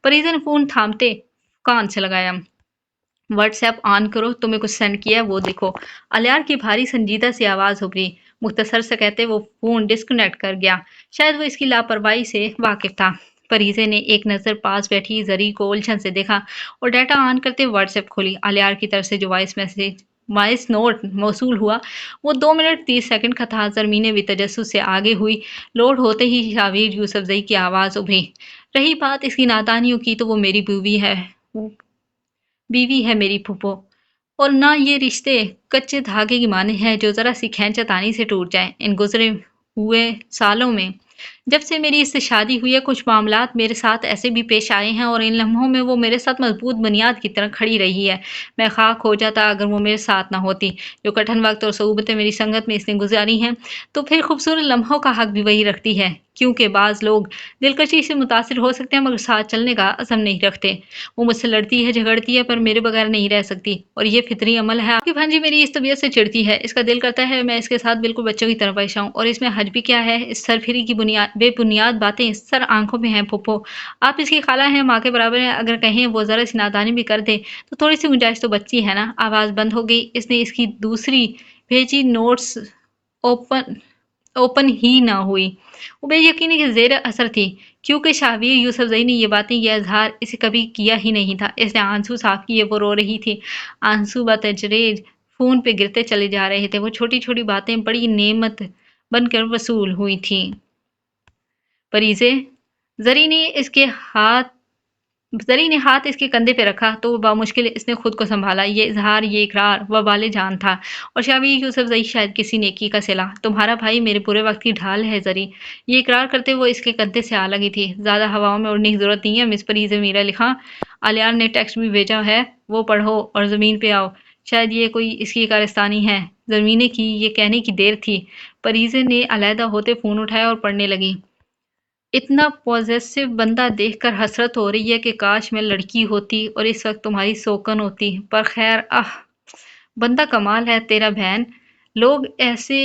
फरीज़ा ने फ़ोन थामते कान से लगाया। व्हाट्सएप ऑन करो, तुम्हें कुछ सेंड किया है वो देखो। अलियार की भारी संजीदा सी आवाज़ उभरी। मुख्तसर से कहते वो फ़ोन डिस्कनेक्ट कर गया। शायद वो इसकी लापरवाही से वाकिफ़ था। फरीज़े ने एक नज़र पास बैठी ज़री को उलझन से देखा और डाटा ऑन करते व्हाट्सएप खोली। अलियार की तरफ से जो वॉइस नोट मौसूल हुआ वो 2 मिनट 30 सेकंड का था। ज़रमीने भी तजस्सुस से आगे हुई। लोड होते ही शावीर यूसुफ़ज़ई की आवाज़ उभरी। रही बात इसकी नादानियों की तो वो मेरी बीवी है मेरी फूफो। और ना ये रिश्ते कच्चे धागे की माने हैं जो ज़रा सी खींचतानी से टूट जाएँ। इन गुज़रे हुए सालों में जब से मेरी इससे शादी हुई है कुछ मामलात मेरे साथ ऐसे भी पेश आए हैं और इन लम्हों में वो मेरे साथ मज़बूत बुनियाद की तरह खड़ी रही है। मैं ख़ाक हो जाता अगर वो मेरे साथ ना होती। जो कठिन वक़्त और सऊबतें मेरी संगत में इसने गुज़ारी हैं, तो फिर खूबसूरत लम्हों का हक़ भी वही रखती है। क्योंकि बाज़ लोग दिलकशी से मुतासिर हो सकते हैं मगर साथ चलने का अज़्म नहीं रखते। वो मुझसे लड़ती है, झगड़ती है पर मेरे बगैर नहीं रह सकती और ये फ़ितरी अमल है। आपकी भांजी मेरी इस तबीयत से चिढ़ती है। इसका दिल करता है मैं इसके साथ बिल्कुल बच्चों की तरह पेश आऊँ और इसमें हज भी क्या है? इस सरफिरी की बेबुनियाद बातें सर आँखों में हैं फूफो। आप इसकी खाला हैं, माँ के बराबर हैं। अगर कहें वो ज़रा सी नादानी भी कर दे तो थोड़ी-सी गुंजाइश तो बचती है ना? आवाज़ बंद हो गई। इसने इसकी दूसरी भेजी नोट्स ओपन ओपन ही ना हुई। वो बेयकीनी के ज़ेर असर थी क्योंकि शाहवीर यूसुफ़ज़ई ने ये बातें ये इज़हार इसे कभी किया ही नहीं था। इसने आंसू साफ़ किए, वो रो रही थी। आंसू बतदरीज फ़ोन पे गिरते चले जा रहे थे। वो छोटी-छोटी बातें बड़ी नेमत बनकर वसूल हुई थीं। परीज़े ज़री ने इसके हाथ ज़री ने हाथ इसके कंधे पे रखा तो बामुश्किल इसने खुद को सँभाला। ये इज़हार, ये इकरार वबाले जान था और शावीर यूसुफ़ज़ई शायद किसी नेकी का सिला। तुम्हारा भाई मेरे बुरे वक़्त की ढाल है ज़री। ये इकरार करते वो इसके कंधे से आ लगी थी। ज़्यादा हवाओं में उड़ने की ज़रूरत नहीं है मिस परीज़े मीरा लिखा। आलियार ने टेक्स्ट भी भेजा है, वो पढ़ो और ज़मीन पे आओ। शायद ये कोई इसकी कारस्तानी है। ज़मीने की ये कहने की देर थी। परीज़े ने अलहदा होते फ़ोन उठाया और पढ़ने लगी। इतना पॉज़ेसिव बंदा देखकर हसरत हो रही है कि काश मैं लड़की होती और इस वक़्त तुम्हारी सोकन होती। पर ख़ैर बंदा कमाल है तेरा बहन। लोग ऐसे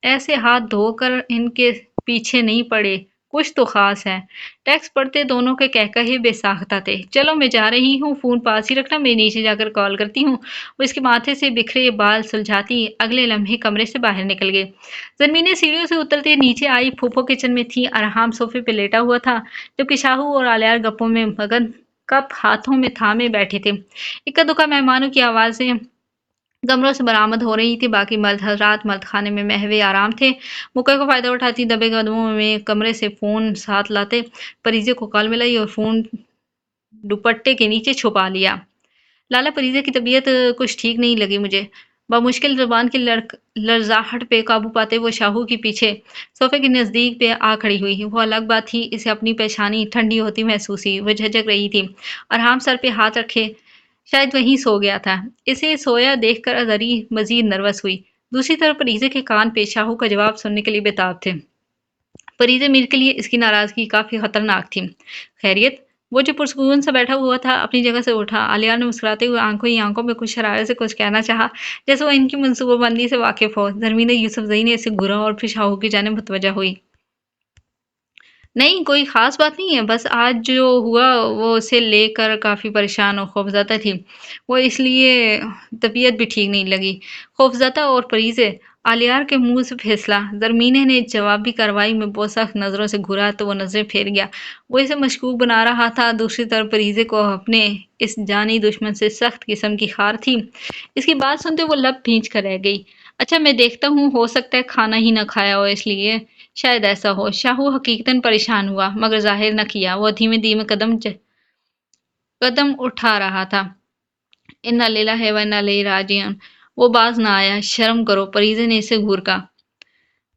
ऐसे हाथ धोकर इनके पीछे नहीं पड़े। کچھ تو خاص ہے۔ ٹیکسٹ پڑھتے دونوں کے کہکہے بے ساختہ تھے۔ چلو میں جا رہی ہوں، فون پاس ہی رکھنا، میں نیچے جا کر کال کرتی ہوں۔ وہ اس کے ماتھے سے بکھرے بال سلجھاتی اگلے لمحے کمرے سے باہر نکل گئی۔ زرمینیں سیڑھیوں سے اترتے نیچے آئی۔ پھوپھو کچن میں تھی، ارحام صوفے پہ لیٹا ہوا تھا، جبکہ شاہو اور آلیار گپوں میں مگن کپ ہاتھوں میں تھامے بیٹھے تھے۔ اکا دکا مہمانوں کی آوازیں کمروں سے برآمد ہو رہی تھی، باقی مرد حضرات مرد خانے میں محو آرام تھے۔ موقع کا فائدہ اٹھاتی دبے قدموں میں کمرے سے فون ساتھ لاتے پریزے کو کال ملائی اور فون دوپٹے کے نیچے چھپا لیا۔ لالا پریزے کی طبیعت کچھ ٹھیک نہیں لگی مجھے۔ بمشکل زبان کی لرزاہٹ پہ قابو پاتے وہ شاہو کے پیچھے صوفے کے نزدیک پہ آ کھڑی ہوئی۔ وہ الگ بات تھی، اسے اپنی پیشانی ٹھنڈی ہوتی محسوس ہوئی۔ وہ جھجک رہی تھی۔ ارحام سر پہ ہاتھ رکھے شاید وہیں سو گیا تھا۔ اسے سویا دیکھ کر ازری مزید نروس ہوئی۔ دوسری طرف پریزے کے کان پہ شاہو کا جواب سننے کے لیے بےتاب تھے۔ پریزے میر کے لیے اس کی ناراضگی کافی خطرناک تھی۔ خیریت؟ وہ جو پرسکون سا بیٹھا ہوا تھا اپنی جگہ سے اٹھا۔ آلیار نے مسکراتے ہوئے آنکھوں ہی آنکھوں میں کچھ شرارت سے کچھ کہنا چاہا، جیسے وہ ان کی منصوبہ بندی سے واقف ہو۔ زرمین یوسف زئی نے اسے گھورا اور پھر شاہو کی جانب متوجہ ہوئی۔ نہیں، کوئی خاص بات نہیں ہے، بس آج جو ہوا وہ اسے لے کر کافی پریشان اور خوفزدہ تھی۔ وہ اس لیے طبیعت بھی ٹھیک نہیں لگی۔ خوفزدہ اور پریزے؟ آلیار کے منہ سے پھسلا۔ زرمینے نے جوابی کارروائی میں بہت سخت نظروں سے گھورا تو وہ نظریں پھیر گیا۔ وہ اسے مشکوک بنا رہا تھا۔ دوسری طرف پریزے کو اپنے اس جانی دشمن سے سخت قسم کی خار تھی۔ اس کی بات سنتے وہ لب بھینچ کر رہ گئی۔ اچھا میں دیکھتا ہوں، ہو سکتا ہے کھانا ہی نہ کھایا ہو اس لیے۔ شاید ایسا ہو۔ شاہو حقیقتاً پریشان ہوا، مگر ظاہر نہ کیا۔ وہ دھیمے دھیمے قدم اٹھا رہا تھا۔ انا للہ و انا الیہ راجعون۔ وہ باز نہ آیا۔ شرم کرو، پریزے نے اسے گھورکا۔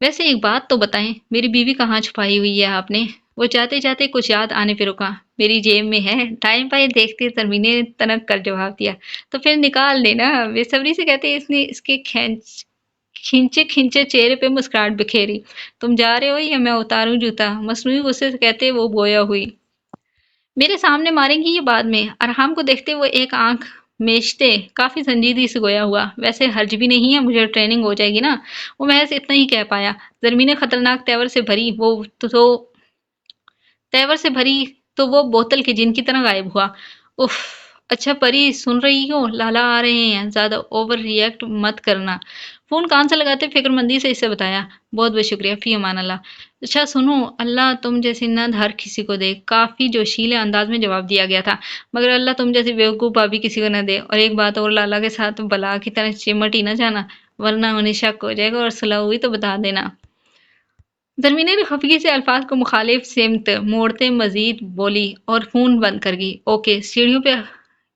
ویسے ایک بات تو بتائیں، میری بیوی کہاں چھپائی ہوئی ہے آپ نے؟ وہ جاتے جاتے کچھ یاد آنے پہ رکا۔ میری جیب میں ہے۔ ٹائم پہ دیکھتے زرمین نے تنک کر جواب دیا۔ تو پھر نکال لینا، بے صبری سے کہتے اس نے اس کے کھنچے کھنچے چہرے پہ مسکراہٹ بکھیری۔ تم جا رہے ہو یا میں اتاروں جوتا؟ مصنوعی غصے سے کہتے وہ گویا ہوئی۔ میرے سامنے ماریں گی یا بعد میں؟ ارحام کو دیکھتے وہ ایک آنکھ میچتے کافی سنجیدگی سے گویا ہوا۔ ویسے حرج بھی نہیں ہے، مجھے ٹریننگ ہو جائے گی نا۔ وہ محض اتنا ہی کہہ پایا۔ زرمین خطرناک تیور سے بھری تو وہ بوتل کے جن کی طرح غائب ہوا۔ اف، اچھا پری سن رہی ہو؟ لالا آ رہے ہیں، زیادہ اوور ری ایکٹ مت کرنا۔ فون کان سے لگاتے فکر مندی سے اسے بتایا۔ بہت بہت شکریہ، فی امان اللہ۔ اچھا سنو، اللہ تم جیسی نند ہر کسی کو دے۔ کافی جوشیلے انداز میں جواب دیا گیا تھا، مگر اللہ تم جیسی بیوقوف بھابھی کسی کو نہ دے۔ اور ایک بات اور، لالا کے ساتھ بلا کی طرح چمٹ ہی نہ جانا، ورنہ انہیں شک ہو جائے گا اور صلح ہوئی تو بتا دینا۔ زرمینہ نے خفگی سے الفاظ کو مخالف سمت موڑتے مزید بولی اور فون بند کر گئی۔ اوکے۔ سیڑھیوں پہ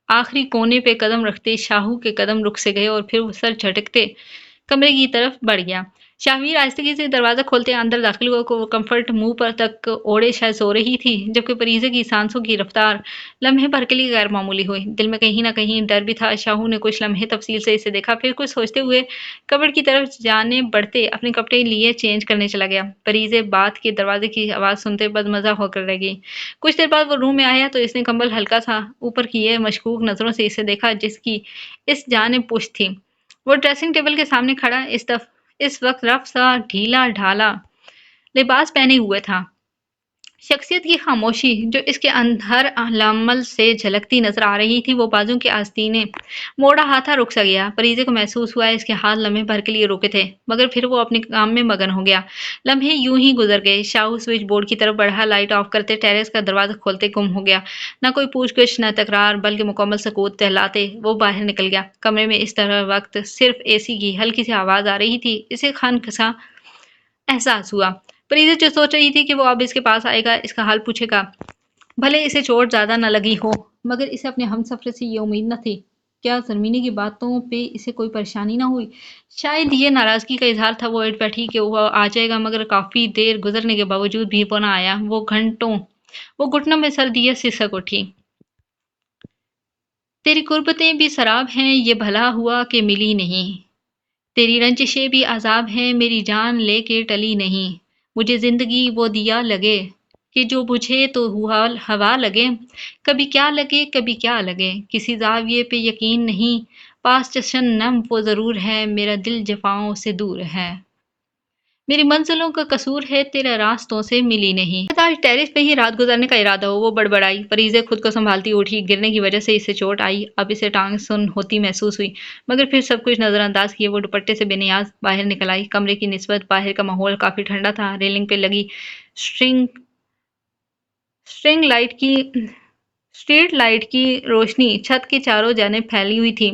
آخری کونے پہ قدم رکھتے شاہو کے قدم رک سے گئے اور پھر وہ سر جھٹکتے کمرے کی طرف بڑھ گیا۔ شاہویر آہستگی سے دروازہ کھولتے اندر داخل ہوا کو کمفرٹ منہ پر تک اوڑھے شاید سو رہی تھی، جبکہ پریزے کی سانسوں کی رفتار لمحے بھر کے لیے غیر معمولی ہوئی۔ دل میں کہیں نہ کہیں ڈر بھی تھا۔ شاہو نے کچھ لمحے تفصیل سے اسے دیکھا، پھر کچھ سوچتے ہوئے کبرڈ کی طرف جانے بڑھتے اپنے کپڑے لیے چینج کرنے چلا گیا۔ پریزے بات کے دروازے کی آواز سنتے بدمزہ ہو کر رہ گئی۔ کچھ دیر بعد وہ روم میں آیا تو اس نے کمبل ہلکا سا اوپر کیے مشکوک نظروں سے اسے دیکھا، جس کی اس جانب پشت تھی۔ وہ ڈریسنگ ٹیبل کے سامنے کھڑا اس وقت رف سا ڈھیلا ڈھالا لباس پہنے ہوئے تھا۔ شخصیت کی خاموشی جو اس کے ہر عمل سے جھلکتی نظر آ رہی تھی، وہ بازو کے آستینے موڑا ہاتھ رک سا گیا۔ پریزے کو محسوس ہوا اس کے ہاتھ لمحے بھر کے لیے رکے تھے، مگر پھر وہ اپنے کام میں مگن ہو گیا۔ لمحے یوں ہی گزر گئے۔ شاہو سوئچ بورڈ کی طرف بڑھا، لائٹ آف کرتے ٹیریس کا دروازہ کھولتے گم ہو گیا۔ نہ کوئی پوچھ گچھ، نہ تکرار، بلکہ مکمل سکوت ٹہلاتے وہ باہر نکل گیا۔ کمرے میں اس طرح وقت صرف اے سی کی ہلکی سی آواز آ رہی تھی۔ اسے خنک سا احساس ہوا۔ پریزے جو سوچ رہی تھی کہ وہ اب اس کے پاس آئے گا، اس کا حال پوچھے گا، بھلے اسے چوٹ زیادہ نہ لگی ہو، مگر اسے اپنے ہمسفر سے یہ امید نہ تھی۔ کیا زرمینی کی باتوں پہ اسے کوئی پریشانی نہ ہوئی؟ شاید یہ ناراضگی کا اظہار تھا۔ وہ اٹھ بیٹھی کہ وہ آ جائے گا، مگر کافی دیر گزرنے کے باوجود بھی وہ نہ آیا۔ وہ گھٹنوں میں سر دیے سسک اٹھی۔ تیری قربتیں بھی سراب ہیں، یہ بھلا ہوا کہ ملی نہیں۔ تیری رنجشیں بھی عذاب ہیں، میری جان لے کے ٹلی نہیں۔ مجھے زندگی وہ دیا لگے کہ جو بجھے تو ہوا لگے۔ کبھی کیا لگے، کبھی کیا لگے، کسی زاویے پہ یقین نہیں۔ پاس چشم نم وہ ضرور ہے، میرا دل جفاؤں سے دور ہے۔ मेरी मंजिलों का कसूर है तेरा रास्तों से मिली नहीं। आज टेरेस पे ही रात गुजारने का इरादा हो वो बड़बड़ाई। फरीज़ा खुद को संभालती उठी। गिरने की वजह से इसे चोट आई। अब इसे टांग सुन होती महसूस हुई, मगर फिर सब कुछ नजरअंदाज किए वो दुपट्टे से बेनियाज बाहर निकल आई। कमरे की निस्बत बाहर का माहौल काफी ठंडा था। रेलिंग पे लगी स्ट्रिंग स्ट्रिंग लाइट की स्ट्रीट लाइट की रोशनी छत के चारों जानिब फैली हुई थी।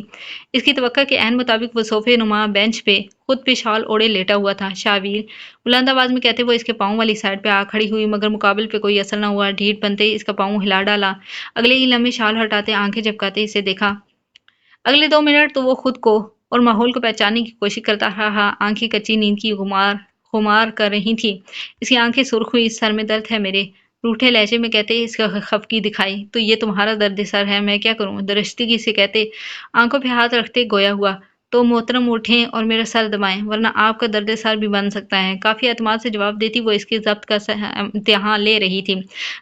इसकी तवक्का के ऐन मुताबिक वो सोफे नुमा बेंच पे खुद पे शॉल ओढ़े लेटा हुआ था। शावीर, बुलंद आवाज में कहते वो इसके पाँव वाली साइड पे आ खड़ी हुई, मगर मुकाबले पे कोई असर न हुआ। ढीठ बनते ही इसका पाँव हिला डाला। अगले ही लम्हे शॉल हटाते आंखें झपकाते इसे देखा। अगले 2 मिनट तो वो खुद को और माहौल को पहचानने की कोशिश करता रहा। आंखें कच्ची नींद की खुमार खुमार कर रही थी। इसकी आंखें सुर्ख हुई। सर में दर्द है मेरे, रूठे लहजे में कहते इसका खफकी दिखाई। तो ये तुम्हारा दर्द सर है, मैं क्या करूं? दरश्तगी से कहते आंखों पे हाथ रखते गोया हुआ। तो मोहतरम उठें और मेरा सर दबाएं, वरना आपका दर्द सर भी बन सकता है। काफी एतमाद से जवाब देती वो इसके जब्त का इम्तिहान ले रही थी।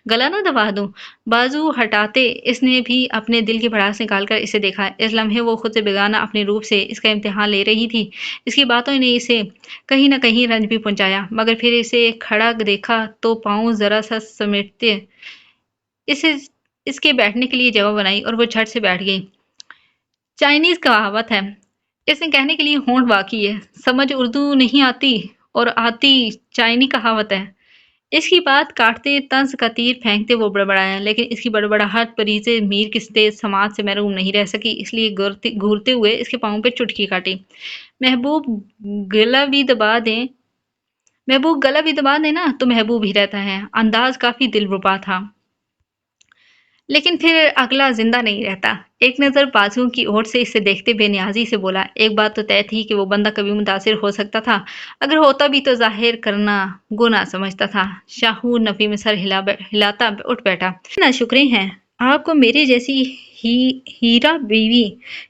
गला ना दबा दूं? बाजू हटाते इसने भी अपने दिल की भड़ास निकालकर इसे देखा। इस लम्हे वो खुद से बेगाना अपने रूप से इसका इम्तिहान ले रही थी। इसकी बातों ने इसे कहीं न कहीं रंज भी पहुंचाया, मगर फिर इसे खड़ा देखा तो पाँव जरा सा समेटते इसे इसके बैठने के लिए जगह बनाई और वो झट से बैठ गई। चाइनीज कहावत है, इसने कहने के लिए होंठ बाकी है। समझ उर्दू नहीं आती और आती चाइनी कहावत है। इसकी बात काटते तंज का तीर फेंकते वो बड़बड़ाया, लेकिन इसकी बड़बड़ाहट परीज़े मीर किस तेज समाज से महरूम नहीं रह सकी, इसलिए घूरते हुए इसके पाँव पे चुटकी काटी। महबूब गला भी दबा दें महबूब गला भी दबा दे ना तो महबूब ही रहता है। अंदाज काफी दिलरुबा था, लेकिन फिर अगला जिंदा नहीं रहता। एक नज़र बाजुओं की ओर से इसे देखते बेनियाजी से बोला, एक बात तो तय थी कि वो बंदा कभी मुतासिर हो सकता था। अगर होता भी तो जाहिर करना गुनाह समझता था। शाहू नफी में सर हिलाता उठ बैठा। ना शुक्रे हैं आपको, मेरी जैसी हीरा बीवी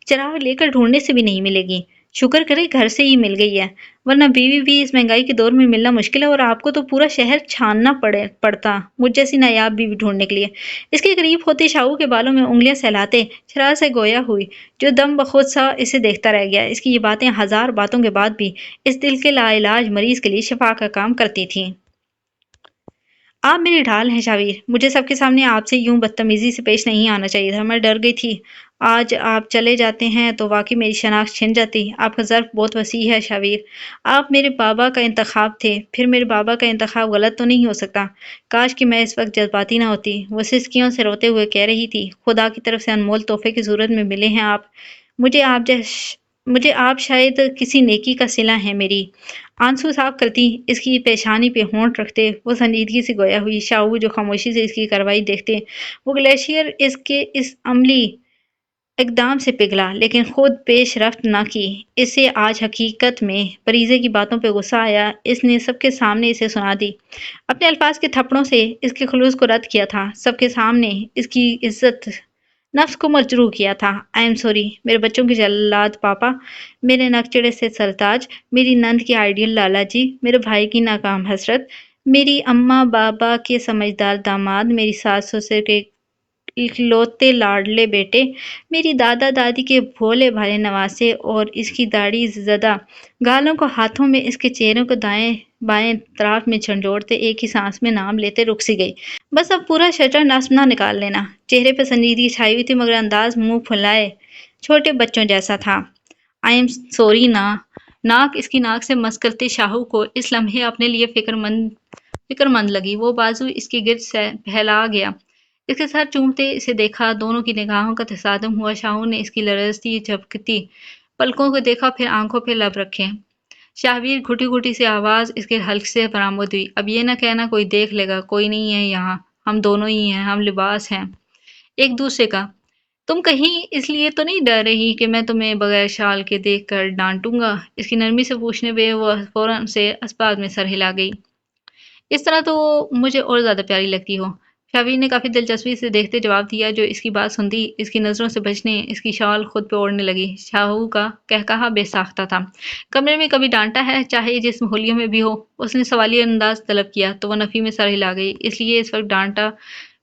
चिराग लेकर ढूंढने से भी नहीं मिलेगी। शुक्र करे घर से ही मिल गई है, वरना बीवी भी इस महंगाई के दौर में मिलना मुश्किल है और आपको तो पूरा शहर छानना पड़ता मुझ जैसी नायाब बीवी ढूंढने के लिए। इसके करीब होते शाहू के बालों में उंगलियां सहलाते शरार से गोया हुई, जो दम बखुद सा इसे देखता रह गया। इसकी ये बातें हजार बातों के बाद भी इस दिल के लाइलाज मरीज के लिए शिफा का काम करती थीं। आप मेरी ढाल हैं शावीर, मुझे सबके सामने आपसे यूं बदतमीजी से पेश नहीं आना चाहिए था। मैं डर गई थी आज आप चले जाते हैं तो वाकई मेरी शनाख्त छिन जाती। आपका ज़र्फ बहुत वसी है शावीर। आप मेरे बाबा का इंतखाब थे, फिर मेरे बाबा का इंतखाब गलत तो नहीं हो सकता। काश कि मैं इस वक्त जज्बाती ना होती। वो सिसकियों से रोते हुए कह रही थी, खुदा की तरफ से अनमोल तोहफे की सूरत में मिले हैं आप मुझे। मुझे आप शायद किसी नेकी का सिला है मेरी। आंसू साफ करती इसकी पेशानी पे होंठ रखते वो संजीदगी से गोया हुई। शाहू जो खामोशी से इसकी कार्रवाई देखते, वो ग्लेशियर इसके इस अमली इकदाम से पिघला, लेकिन खुद पेशरफ्त न की। इसे आज हकीकत में फरीजे की बातों पे गुस्सा आया। इसने सबके सामने इसे सुना दी, अपने अल्फाज के थप्पड़ों से इसके खुलूस को रद्द किया था। सबके सामने इसकी इज्जत नफ्स को मजरूह किया था। आई एम सॉरी मेरे बच्चों के जल्लाद पापा, मेरे नकचड़े से सरताज, मेरी नंद के आइडियल लाला जी, मेरे भाई की नाकाम हसरत, मेरी अम्मा बाबा के समझदार दामाद, मेरी सास ससुर के इकलौते लाडले बेटे, मेरी दादा दादी के भोले भाले नवासे और इसकी दाढ़ी ज़दा गालों को हाथों में इसके चेहरों को दाएं बाएं तरफ में झंझोड़ते एक ही सांस में नाम लेते रुक सी गई। बस अब पूरा शटर नस्ब ना निकाल लेना। चेहरे पर संजीदगी छाई हुई थी, मगर अंदाज मुंह फुलाए छोटे बच्चों जैसा था। आई एम सॉरी ना। नाक इसकी नाक से मस करते शाहू को इस लम्हे अपने लिए फिक्रमंद लगी। वो बाजू इसके गिर्द से फैला गया, इसके सर चूमते इसे देखा। दोनों की निगाहों का तसादम हुआ। शाहू ने इसकी लरजती झपकती पलकों को देखा, फिर आंखों पे लब रखे। शाहवीर घुटी घुटी सी आवाज इसके हल्क से बरामद हुई, अब ये ना कहना कोई देख लेगा, कोई नहीं है यहाँ, हम दोनों ही हैं, हम लिबास हैं एक दूसरे का। तुम कहीं इसलिए तो नहीं डर रही कि मैं तुम्हें बगैर शाल के देख कर डांटूंगा? इसकी नरमी से पूछने पे वो फौरन से अस्पाद में सर हिला गई। इस तरह तो मुझे और ज्यादा प्यारी लगती हो। शावीर ने काफी दिलचस्पी से देखते जवाब दिया। जो इसकी बात सुनती इसकी नजरों से बचने इसकी शाल खुद पे ओढ़ने लगी। शाहू का कहकहा बेसाख्ता था। कमरे में कभी डांटा है, चाहे जिस होलियों में भी हो? उसने सवालिया अंदाज तलब किया तो वह नफी में सर हिला गई। इसलिए इस वक्त डांटा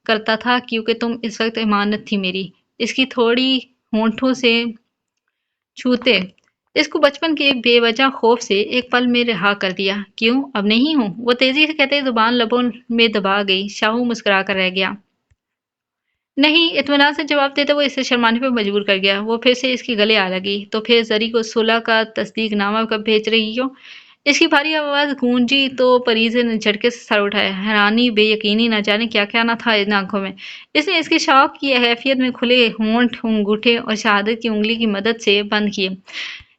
करता था क्योंकि तुम इस वक्त इमानत थी मेरी। इसकी थोड़ी होंठों से छूते اس کو بچپن کے بے وجہ خوف سے ایک پل میں رہا کر دیا۔ کیوں اب نہیں ہوں؟ وہ تیزی سے کہتے زبان لبوں میں دبا گئی۔ شاہو مسکرا کر رہ گیا۔ نہیں، اطمینان سے جواب دیتے وہ اسے شرمانے پہ مجبور کر گیا۔ وہ پھر سے اس کے گلے آ لگی۔ تو پھر زری کو صلح کا تصدیق نامہ کب بھیج رہی ہو؟ اس کی بھاری آواز گونجی تو پریزے نے جھٹکے سے سر اٹھایا۔ حیرانی، بے یقینی، نہ جانے کیا کیا نہ تھا ان آنکھوں میں۔ اس نے اس کے شوق کی حیثیت میں کھلے ہونٹ، انگوٹھے اور شہادت کی انگلی کی مدد سے بند کیے۔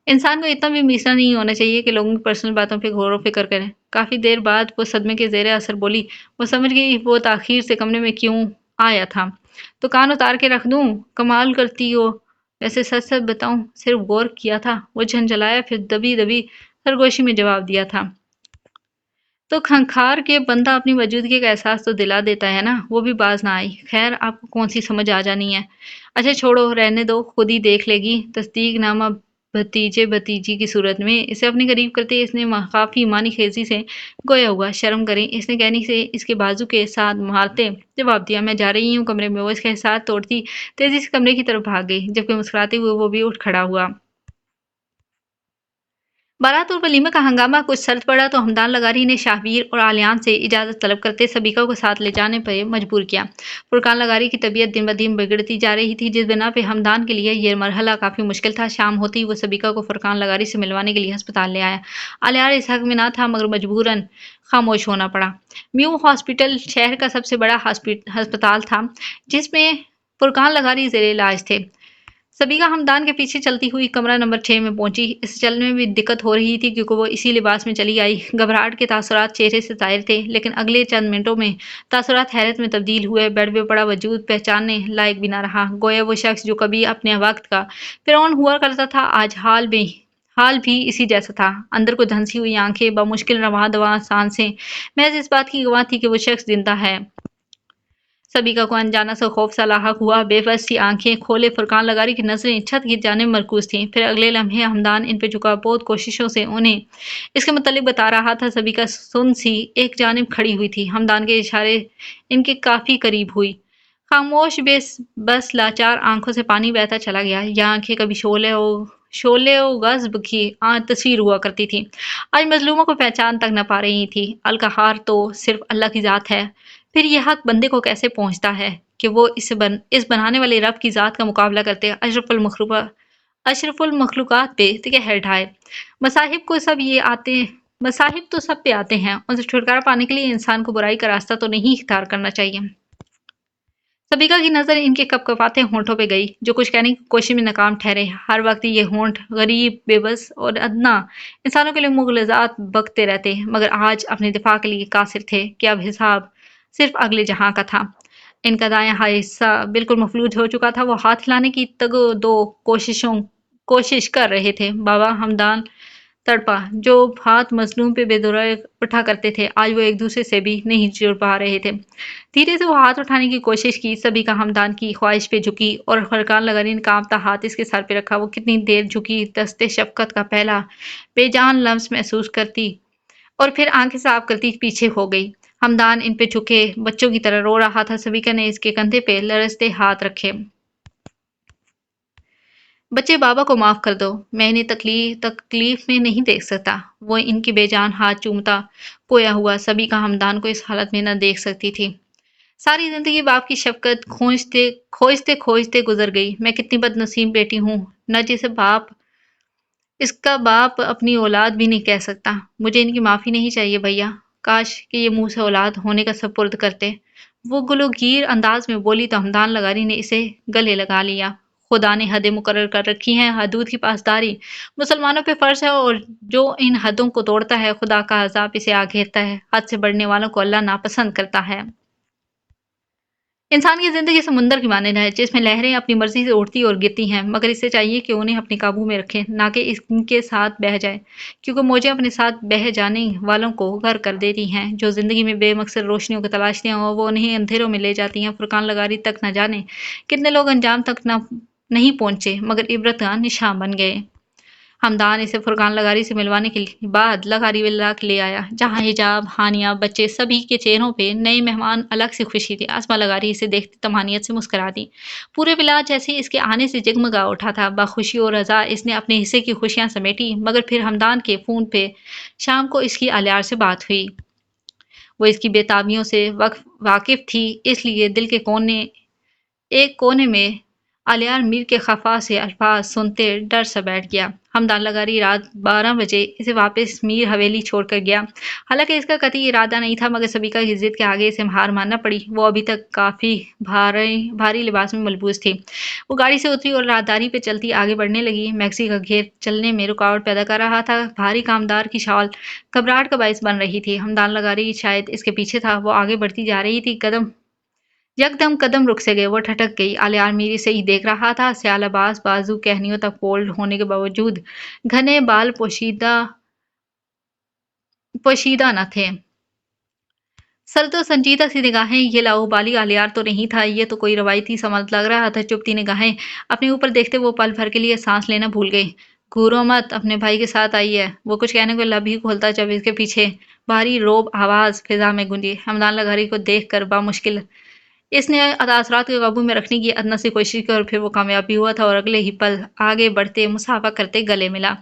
انسان کو اتنا بھی میسرا نہیں ہونا چاہیے کہ لوگوں کی پرسنل باتوں پہ غور و فکر کرے۔ کافی دیر بعد وہ صدمے کے زیر اثر بولی۔ وہ سمجھ گئی وہ تاخیر سے کمرے میں کیوں آیا تھا۔ تو کان اتار کے رکھ دوں؟ کمال کرتی ہو۔ ویسے سچ سچ بتاؤں، صرف غور کیا تھا۔ وہ جھنجھلایا، پھر دبی دبی سرگوشی میں جواب دیا تھا۔ تو کھنکھار کے بندہ اپنی موجودگی کا احساس تو دلا دیتا ہے نا۔ وہ بھی باز نہ آئی۔ خیر، آپ کو کون سی سمجھ آ جانی ہے؟ اچھا چھوڑو، رہنے دو، خود ہی دیکھ لے گی۔ تصدیق نامہ بھتیجے بھتیجی کی صورت میں اسے اپنے قریب کرتے اس نے کافی معنی خیزی سے گویا ہوا شرم کریں اس نے کہنے سے اس کے بازو کے ساتھ مارتے جواب دیا۔ میں جا رہی ہوں کمرے میں۔ وہ اس کے ساتھ توڑتی تیزی سے کمرے کی طرف بھاگ گئی، جبکہ مسکراتے ہوئے وہ بھی اٹھ کھڑا ہوا۔ بارات اور ولیمے کا ہنگامہ کچھ سرد پڑا تو ہمدان لغاری نے شاہویر اور اعلیان سے اجازت طلب کرتے سبیکہ کو ساتھ لے جانے پر مجبور کیا۔ فرقان لغاری کی طبیعت دن بدن بگڑتی جا رہی تھی، جس بنا پہ ہمدان کے لیے یہ مرحلہ کافی مشکل تھا۔ شام ہوتی وہ سبیکہ کو فرقان لغاری سے ملوانے کے لیے ہسپتال لے آیا۔ الیار اس حق میں نہ تھا، مگر مجبوراً خاموش ہونا پڑا۔ میو ہاسپٹل شہر کا سب سے بڑا ہسپتال تھا، جس میں فرقان لغاری زیر علاج تھے۔ سبیکہ ہمدان کے پیچھے چلتی ہوئی کمرہ نمبر 6 میں پہنچی۔ اسے چلنے میں بھی دقت ہو رہی تھی کیونکہ وہ اسی لباس میں چلی آئی۔ گھبراہٹ کے تاثرات چہرے سے ظاہر تھے، لیکن اگلے چند منٹوں میں تاثرات حیرت میں تبدیل ہوئے۔ بیڈ پہ پڑا وجود پہچاننے لائق بھی نہ رہا۔ گویا وہ شخص جو کبھی اپنے وقت کا فرعون ہوا کرتا تھا، آج حال بھی اسی جیسا تھا۔ اندر کو دھنسی ہوئی آنکھیں، بمشکل رواں دواں سانسیں، محض اس بات کی گواہ تھی کہ وہ شخص زندہ ہے۔ سبیکہ کو انجانا سا خوف سا لاحق ہوا۔ بے بس سی آنکھیں کھولے فرقان لغاری کی نظریں چھت کی جانب مرکوز تھیں۔ پھر اگلے لمحے ہمدان ان پہ جھکا بہت کوششوں سے انہیں اس کے متعلق بتا رہا تھا۔ سبیکہ سن سی ایک جانب کھڑی ہوئی تھی، ہمدان کے اشارے ان کے کافی قریب ہوئی۔ خاموش بس لاچار آنکھوں سے پانی بہتا چلا گیا۔ یہ آنکھیں کبھی شعلے و غضب کی تصویر ہوا کرتی تھی، آج مظلوموں کو پہچان تک نہ پا رہی تھی۔ القہار تو صرف اللہ کی ذات ہے، پھر یہ حق بندے کو کیسے پہنچتا ہے کہ وہ اس بنانے والے رب کی ذات کا مقابلہ کرتے اشرف المخلوقات پہ قہر ڈھائے۔ مصائب تو سب پہ آتے ہیں، ان سے چھٹکارا پانے کے لیے انسان کو برائی کا راستہ تو نہیں اختیار کرنا چاہیے۔ سبیکہ کی نظر ان کے کپ کپاتے ہونٹوں پہ گئی، جو کچھ کہنے کی کوشش میں ناکام ٹھہرے۔ ہر وقت یہ ہونٹ غریب، بے بس اور ادنا انسانوں کے لیے مغالطات بکتے رہتے، مگر آج اپنے دفاع کے لیے قاصر تھے کہ اب حساب صرف اگلے جہاں کا تھا۔ ان کا دایاں حصہ بالکل مفلوج ہو چکا تھا۔ وہ ہاتھ ہلانے کی تگ و دو کوشش کر رہے تھے۔ بابا ہمدان تڑپا۔ جو ہاتھ مظلوم پہ بے دریغ اٹھا کرتے تھے، آج وہ ایک دوسرے سے بھی نہیں جڑ پا رہے تھے۔ دھیرے سے وہ ہاتھ اٹھانے کی کوشش کی۔ سبیکہ ہمدان کی خواہش پہ جھکی اور فرقان لغاری نے کانپتا ہاتھ اس کے سر پہ رکھا۔ وہ کتنی دیر جھکی، دست شفقت کا پہلا بے جان لمس محسوس کرتی اور پھر آنکھیں صاف کرتی پیچھے ہو گئی۔ ہمدان ان پہ جھکے بچوں کی طرح رو رہا تھا۔ سبیکہ نے اس کے کندھے پہ لرزتے ہاتھ رکھے۔ بچے، بابا کو معاف کر دو، میں انہیں تکلیف میں نہیں دیکھ سکتا۔ وہ ان کی بے جان ہاتھ چومتا گویا ہوا۔ سبیکہ ہمدان کو اس حالت میں نہ دیکھ سکتی تھی۔ ساری زندگی باپ کی شفقت کھوجتے گزر گئی۔ میں کتنی بد نصیب بیٹی ہوں، نہ جسے اس کا باپ اپنی اولاد بھی نہیں کہہ سکتا۔ مجھے ان کی معافی نہیں چاہیے بھیا، کاش کہ یہ منہ سے اولاد ہونے کا سپرد کرتے۔ وہ گلوگیر انداز میں بولی تو ہمدان لغاری نے اسے گلے لگا لیا۔ خدا نے حدیں مقرر کر رکھی ہیں، حدود کی پاسداری مسلمانوں پہ فرض ہے، اور جو ان حدوں کو توڑتا ہے خدا کا عذاب اسے آ گھیرتا ہے۔ حد سے بڑھنے والوں کو اللہ ناپسند کرتا ہے۔ انسان کی زندگی سمندر کی مانند ہے، جس میں لہریں اپنی مرضی سے اٹھتی اور گرتی ہیں، مگر اسے چاہیے کہ انہیں اپنے قابو میں رکھے، نہ کہ ان کے ساتھ بہہ جائے، کیونکہ موجیں اپنے ساتھ بہہ جانے والوں کو غرق کر دیتی ہیں۔ جو زندگی میں بے مقصد روشنیوں کو تلاشتے ہیں وہ انہیں اندھیروں میں لے جاتی ہیں۔ فرقان لغاری تک نہ جانے کتنے لوگ انجام تک نہیں پہنچے، مگر عبرت کا نشان بن گئے۔ हमदान इसे फुरकान लगारी से मिलवाने के बाद लगारी विला ले आया, जहाँ हिजाब, हानिया, बच्चे सभी के चेहरों पे नए मेहमान अलग से खुशी थी। आसमा लगारी इसे देखते तमानियत से मुस्कुरा दी। पूरे विला जैसे इसके आने से जगमगा उठा था। बखुशी और रजा इसने अपने हिस्से की खुशियां समेटी, मगर फिर हमदान के फोन पे शाम को इसकी आलियार से बात हुई। वो इसकी बेताबियों से वाकिफ थी, इसलिए दिल के एक कोने में आलियार मीर के खफा से अल्फाज सुनते डर सा बैठ गया। हमदान लगारी रात 12 बजे इसे वापस मीर हवेली छोड़कर गया। हालांकि इसका कतई इरादा नहीं था, मगर सभी की जिद के आगे इसे हार मानना पड़ी। वो अभी तक काफी भारी लिबास में मलबूस थी। वो गाड़ी से उतरी और राहदारी पे चलती आगे बढ़ने लगी। मैक्सी का घेर चलने में रुकावट पैदा कर रहा था। भारी कामदार की शॉल घबराहट का बायस बन रही थी। हमदान लगारी शायद इसके पीछे था। वो आगे बढ़ती जा रही थी, यकदम कदम रुक से गए। वो ठटक गई। आलियार मीरी से ही देख रहा था। स्याल अब्बास बाजू कहनियों तक फोल्ड होने के बावजूद घने बाल पोशीदा न थे। सर तो संजीदा सी निगाहें, ये लाओबाली आलियार तो नहीं था, ये तो कोई रवायती समझ लग रहा था। चुपती निगाहें अपने ऊपर देखते वो पल भर के लिए सांस लेना भूल गई। घूरो मत, अपने भाई के साथ आई है। वो कुछ कहने को लब ही खोलता जब इसके पीछे भारी रोब आवाज फिजा में गूंजी। हमदान लगारी को देख कर बामुश्किल इसने तासरात को काबू में रखने की अदना सी कोशिश की और फिर वो कामयाब भी हुआ था और अगले ही पल आगे बढ़ते मुसाफा करते गले मिला।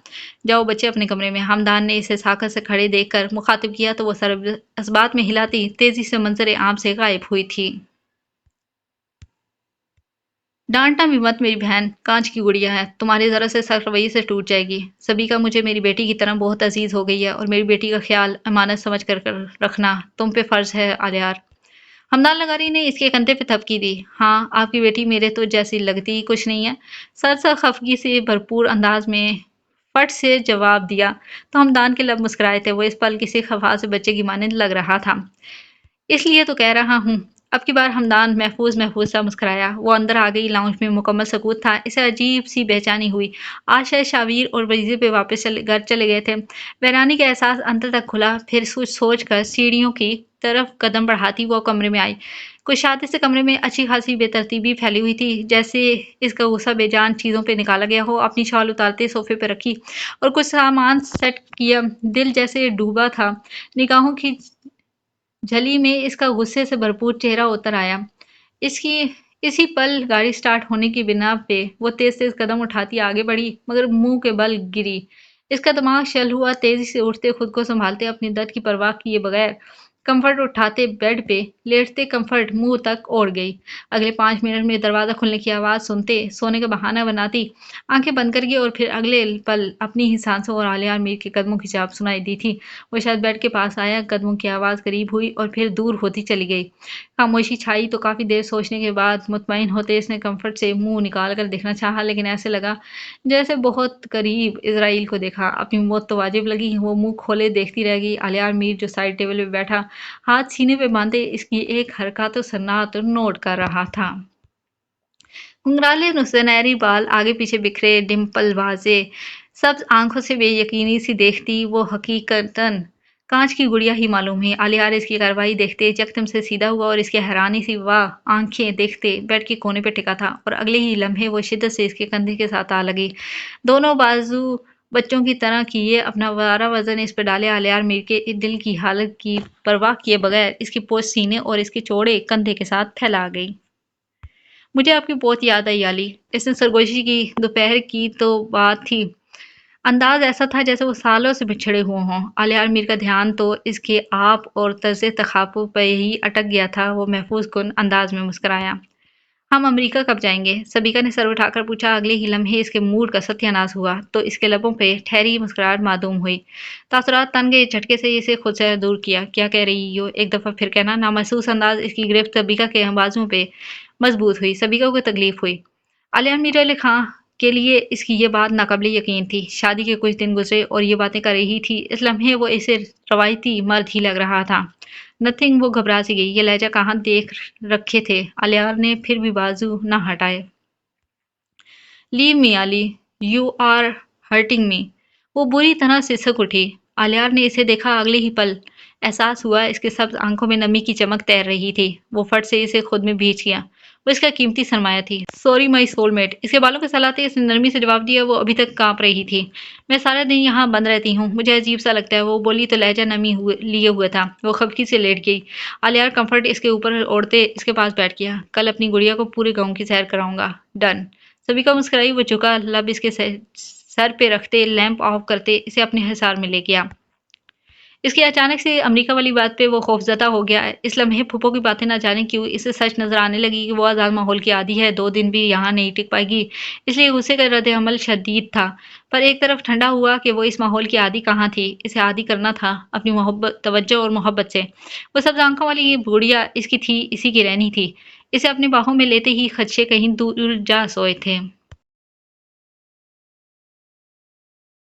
जाओ बच्चे अपने कमरे में। हमदान ने इसे साखत से खड़े देखकर मुखातिब किया तो वो सर इस्बात में हिलाती तेजी से मंजर आम से गायब हुई थी। डांटना भी मत मेरी बहन, कांच की गुड़िया है, तुम्हारे जरा से सख्त रवैये से टूट जाएगी। सभी का मुझे मेरी बेटी की तरह बहुत अजीज हो गई है और मेरी बेटी का ख्याल अमानत समझ कर रखना तुम पे फर्ज है आलियार। हमदान लगारी ने इसके कंधे पे थपकी दी। हाँ, आपकी बेटी मेरे तो जैसी लगती ही कुछ नहीं है। सरसा खफगी से भरपूर अंदाज में फट से जवाब दिया तो हमदान के लब मुस्कुराए थे। वो इस पल किसी खफा से बच्चे की मानंद लग रहा था। इसलिए तो कह रहा हूँ। अब की बार हमदान महफूज सा मुस्कुराया। वो अंदर आ गई। लाउंज में मुकम्मल सकूत था। इसे अजीब सी बेचैनी हुई। आज शायद शावीर और वजीर पे वापस घर चले गए थे। वैरानी का एहसास अंतर तक खुला। फिर सोच कर सीढ़ियों की तरफ कदम बढ़ाती वो कमरे में आई। कुछ शादी से कमरे में अच्छी खासी बेतरतीबी फैली हुई थी, जैसे इसका गुस्सा बेजान चीजों पे निकाला गया हो। अपनी शॉल उतारते सोफे पे रखी और कुछ सामान सेट किया। दिल जैसे डूबा था। निगाहों की झली में इसका गुस्से से भरपूर चेहरा उतर आया। इसकी इसी पल गाड़ी स्टार्ट होने की बिना पे वो तेज तेज कदम उठाती आगे बढ़ी, मगर मुंह के बल गिरी। इसका दिमाग शल हुआ। तेजी से उठते, खुद को संभालते, अपनी दर्द की परवाह किए बगैर कंफर्ट उठाते बेड पे लेटते कंफर्ट मुंह तक ओढ़ गई। अगले 5 मिनट में दरवाजा खुलने की आवाज सुनते सोने का बहाना बनाती आंखें बंद कर गई और फिर अगले पल अपनी ही सांसों और आलिया मीर के कदमों की चाप सुनाई दी थी। वो शायद बेड के पास आया, कदमों की आवाज करीब हुई और फिर दूर होती चली गई। खामोशी छाई तो काफी देर सोचने के बाद मुतमईन होते इसने कंफर्ट से मुंह निकाल कर देखना चाहा, लेकिन ऐसे लगा जैसे बहुत करीब इजराइल को देखा। अपनी मौत तो वाजिब लगी। वो मुंह खोले देखती रह गई। आलियार मीर जो साइड टेबल पे बैठा हाथ सीने पे बांधे इसकी एक हरकत सन्नाट नोट कर रहा था। घुंघराले सुनहरी बाल आगे पीछे बिखरे, डिम्पल वाजे, सब आंखों से बेयकीनी सी देखती वो हकीकतन कांच की गुड़िया ही मालूम हुई। आलियार इसकी कार्रवाई देखते यकदम से सीधा हुआ और इसकी हैरानी सी वाह आंखें देखते बेड के कोने पे टिका था और अगले ही लम्हे वो शिद्दत से इसके कंधे के साथ आ लगी। दोनों बाजू बच्चों की तरह किए अपना वारा वजन इस पर डाले। आलियार मीर के दिल की हालत की परवाह किए बगैर इसकी पोस्ट सीने और इसके चौड़े कंधे के साथ फैला गई। मुझे आपकी बहुत याद आई आली, इसने सरगोशी की। दोपहर की तो बात थी। अंदाज ऐसा था जैसे वो सालों से बिछड़े हुए हों। आलियार मीर का ध्यान तो इसके आप और तर्ज तखापु पे ही अटक गया था। वो महफूज कुन अंदाज में मुस्कुराया। हम अमेरिका कब जाएंगे? सबिका ने सर उठाकर पूछा। अगले ही लम्हे इसके मूड का सत्यानाश हुआ तो इसके लबों पे ठहरी मुस्कुराहट मासूम हुई। तासुरात तन गए। झटके से इसे खुद से दूर किया। क्या कह रही हो? एक दफा फिर कहना। नामहसूस अंदाज इसकी गिरफ्त सबिका के बाजुओं पे मजबूत हुई। सबिका को तकलीफ हुई। आलिया मीर अली खां के लिए इसकी ये बात नाकाबिले यकीन थी। शादी के कुछ दिन गुजरे और ये बातें कर रही थी। इस लम्हे वो इसे रवायती मर्द ही लग रहा था। नथिंग, वो घबरा सी गई। ये लहजा कहाँ देख रखे थे? आलियार ने फिर भी बाजू न हटाए। लीव मी आली, यू आर हर्टिंग मी। वो बुरी तरह सिसक उठी। आलियार ने इसे देखा। अगले ही पल एहसास हुआ इसके सब्ज आंखों में नमी की चमक तैर रही थी। वो फट से इसे खुद में भींच गया। وہ اس کا قیمتی سرمایہ تھی۔ سوری مائی سول میٹ، اس کے بالوں کے سلاتے اس نے نرمی سے جواب دیا۔ وہ ابھی تک کانپ رہی تھی۔ میں سارا دن یہاں بند رہتی ہوں، مجھے عجیب سا لگتا ہے، وہ بولی تو لہجہ نمی لیے ہوئے تھا۔ وہ خفگی سے لیٹ گئی۔ آلیار کمفرٹ اس کے اوپر اوڑھتے اس کے پاس بیٹھ گیا۔ کل اپنی گڑیا کو پورے گاؤں کی سیر کراؤں گا، ڈن۔ سبیکا مسکرائی۔ وہ جھکا، لب اس کے سر پہ رکھتے، لیمپ آف کرتے اسے اپنے حصار میں لے گیا۔ اس کی اچانک سے امریکہ والی بات پہ وہ خوفزدہ ہو گیا۔ اس لمحے پھپھو کی باتیں نہ جانے کیوں اسے سچ نظر آنے لگی کہ وہ آزاد ماحول کی عادی ہے، 2 دن بھی یہاں نہیں ٹک پائے گی۔ اس لیے غصے کا رد عمل شدید تھا، پر ایک طرف ٹھنڈا ہوا کہ وہ اس ماحول کی عادی کہاں تھی۔ اسے عادی کرنا تھا اپنی توجہ اور محبت سے۔ وہ سبز آنکھوں والی یہ گڑیا اس کی تھی، اسی کی رہنی تھی۔ اسے اپنی باہوں میں لیتے ہی خدشے کہیں دور جا سوئے تھے۔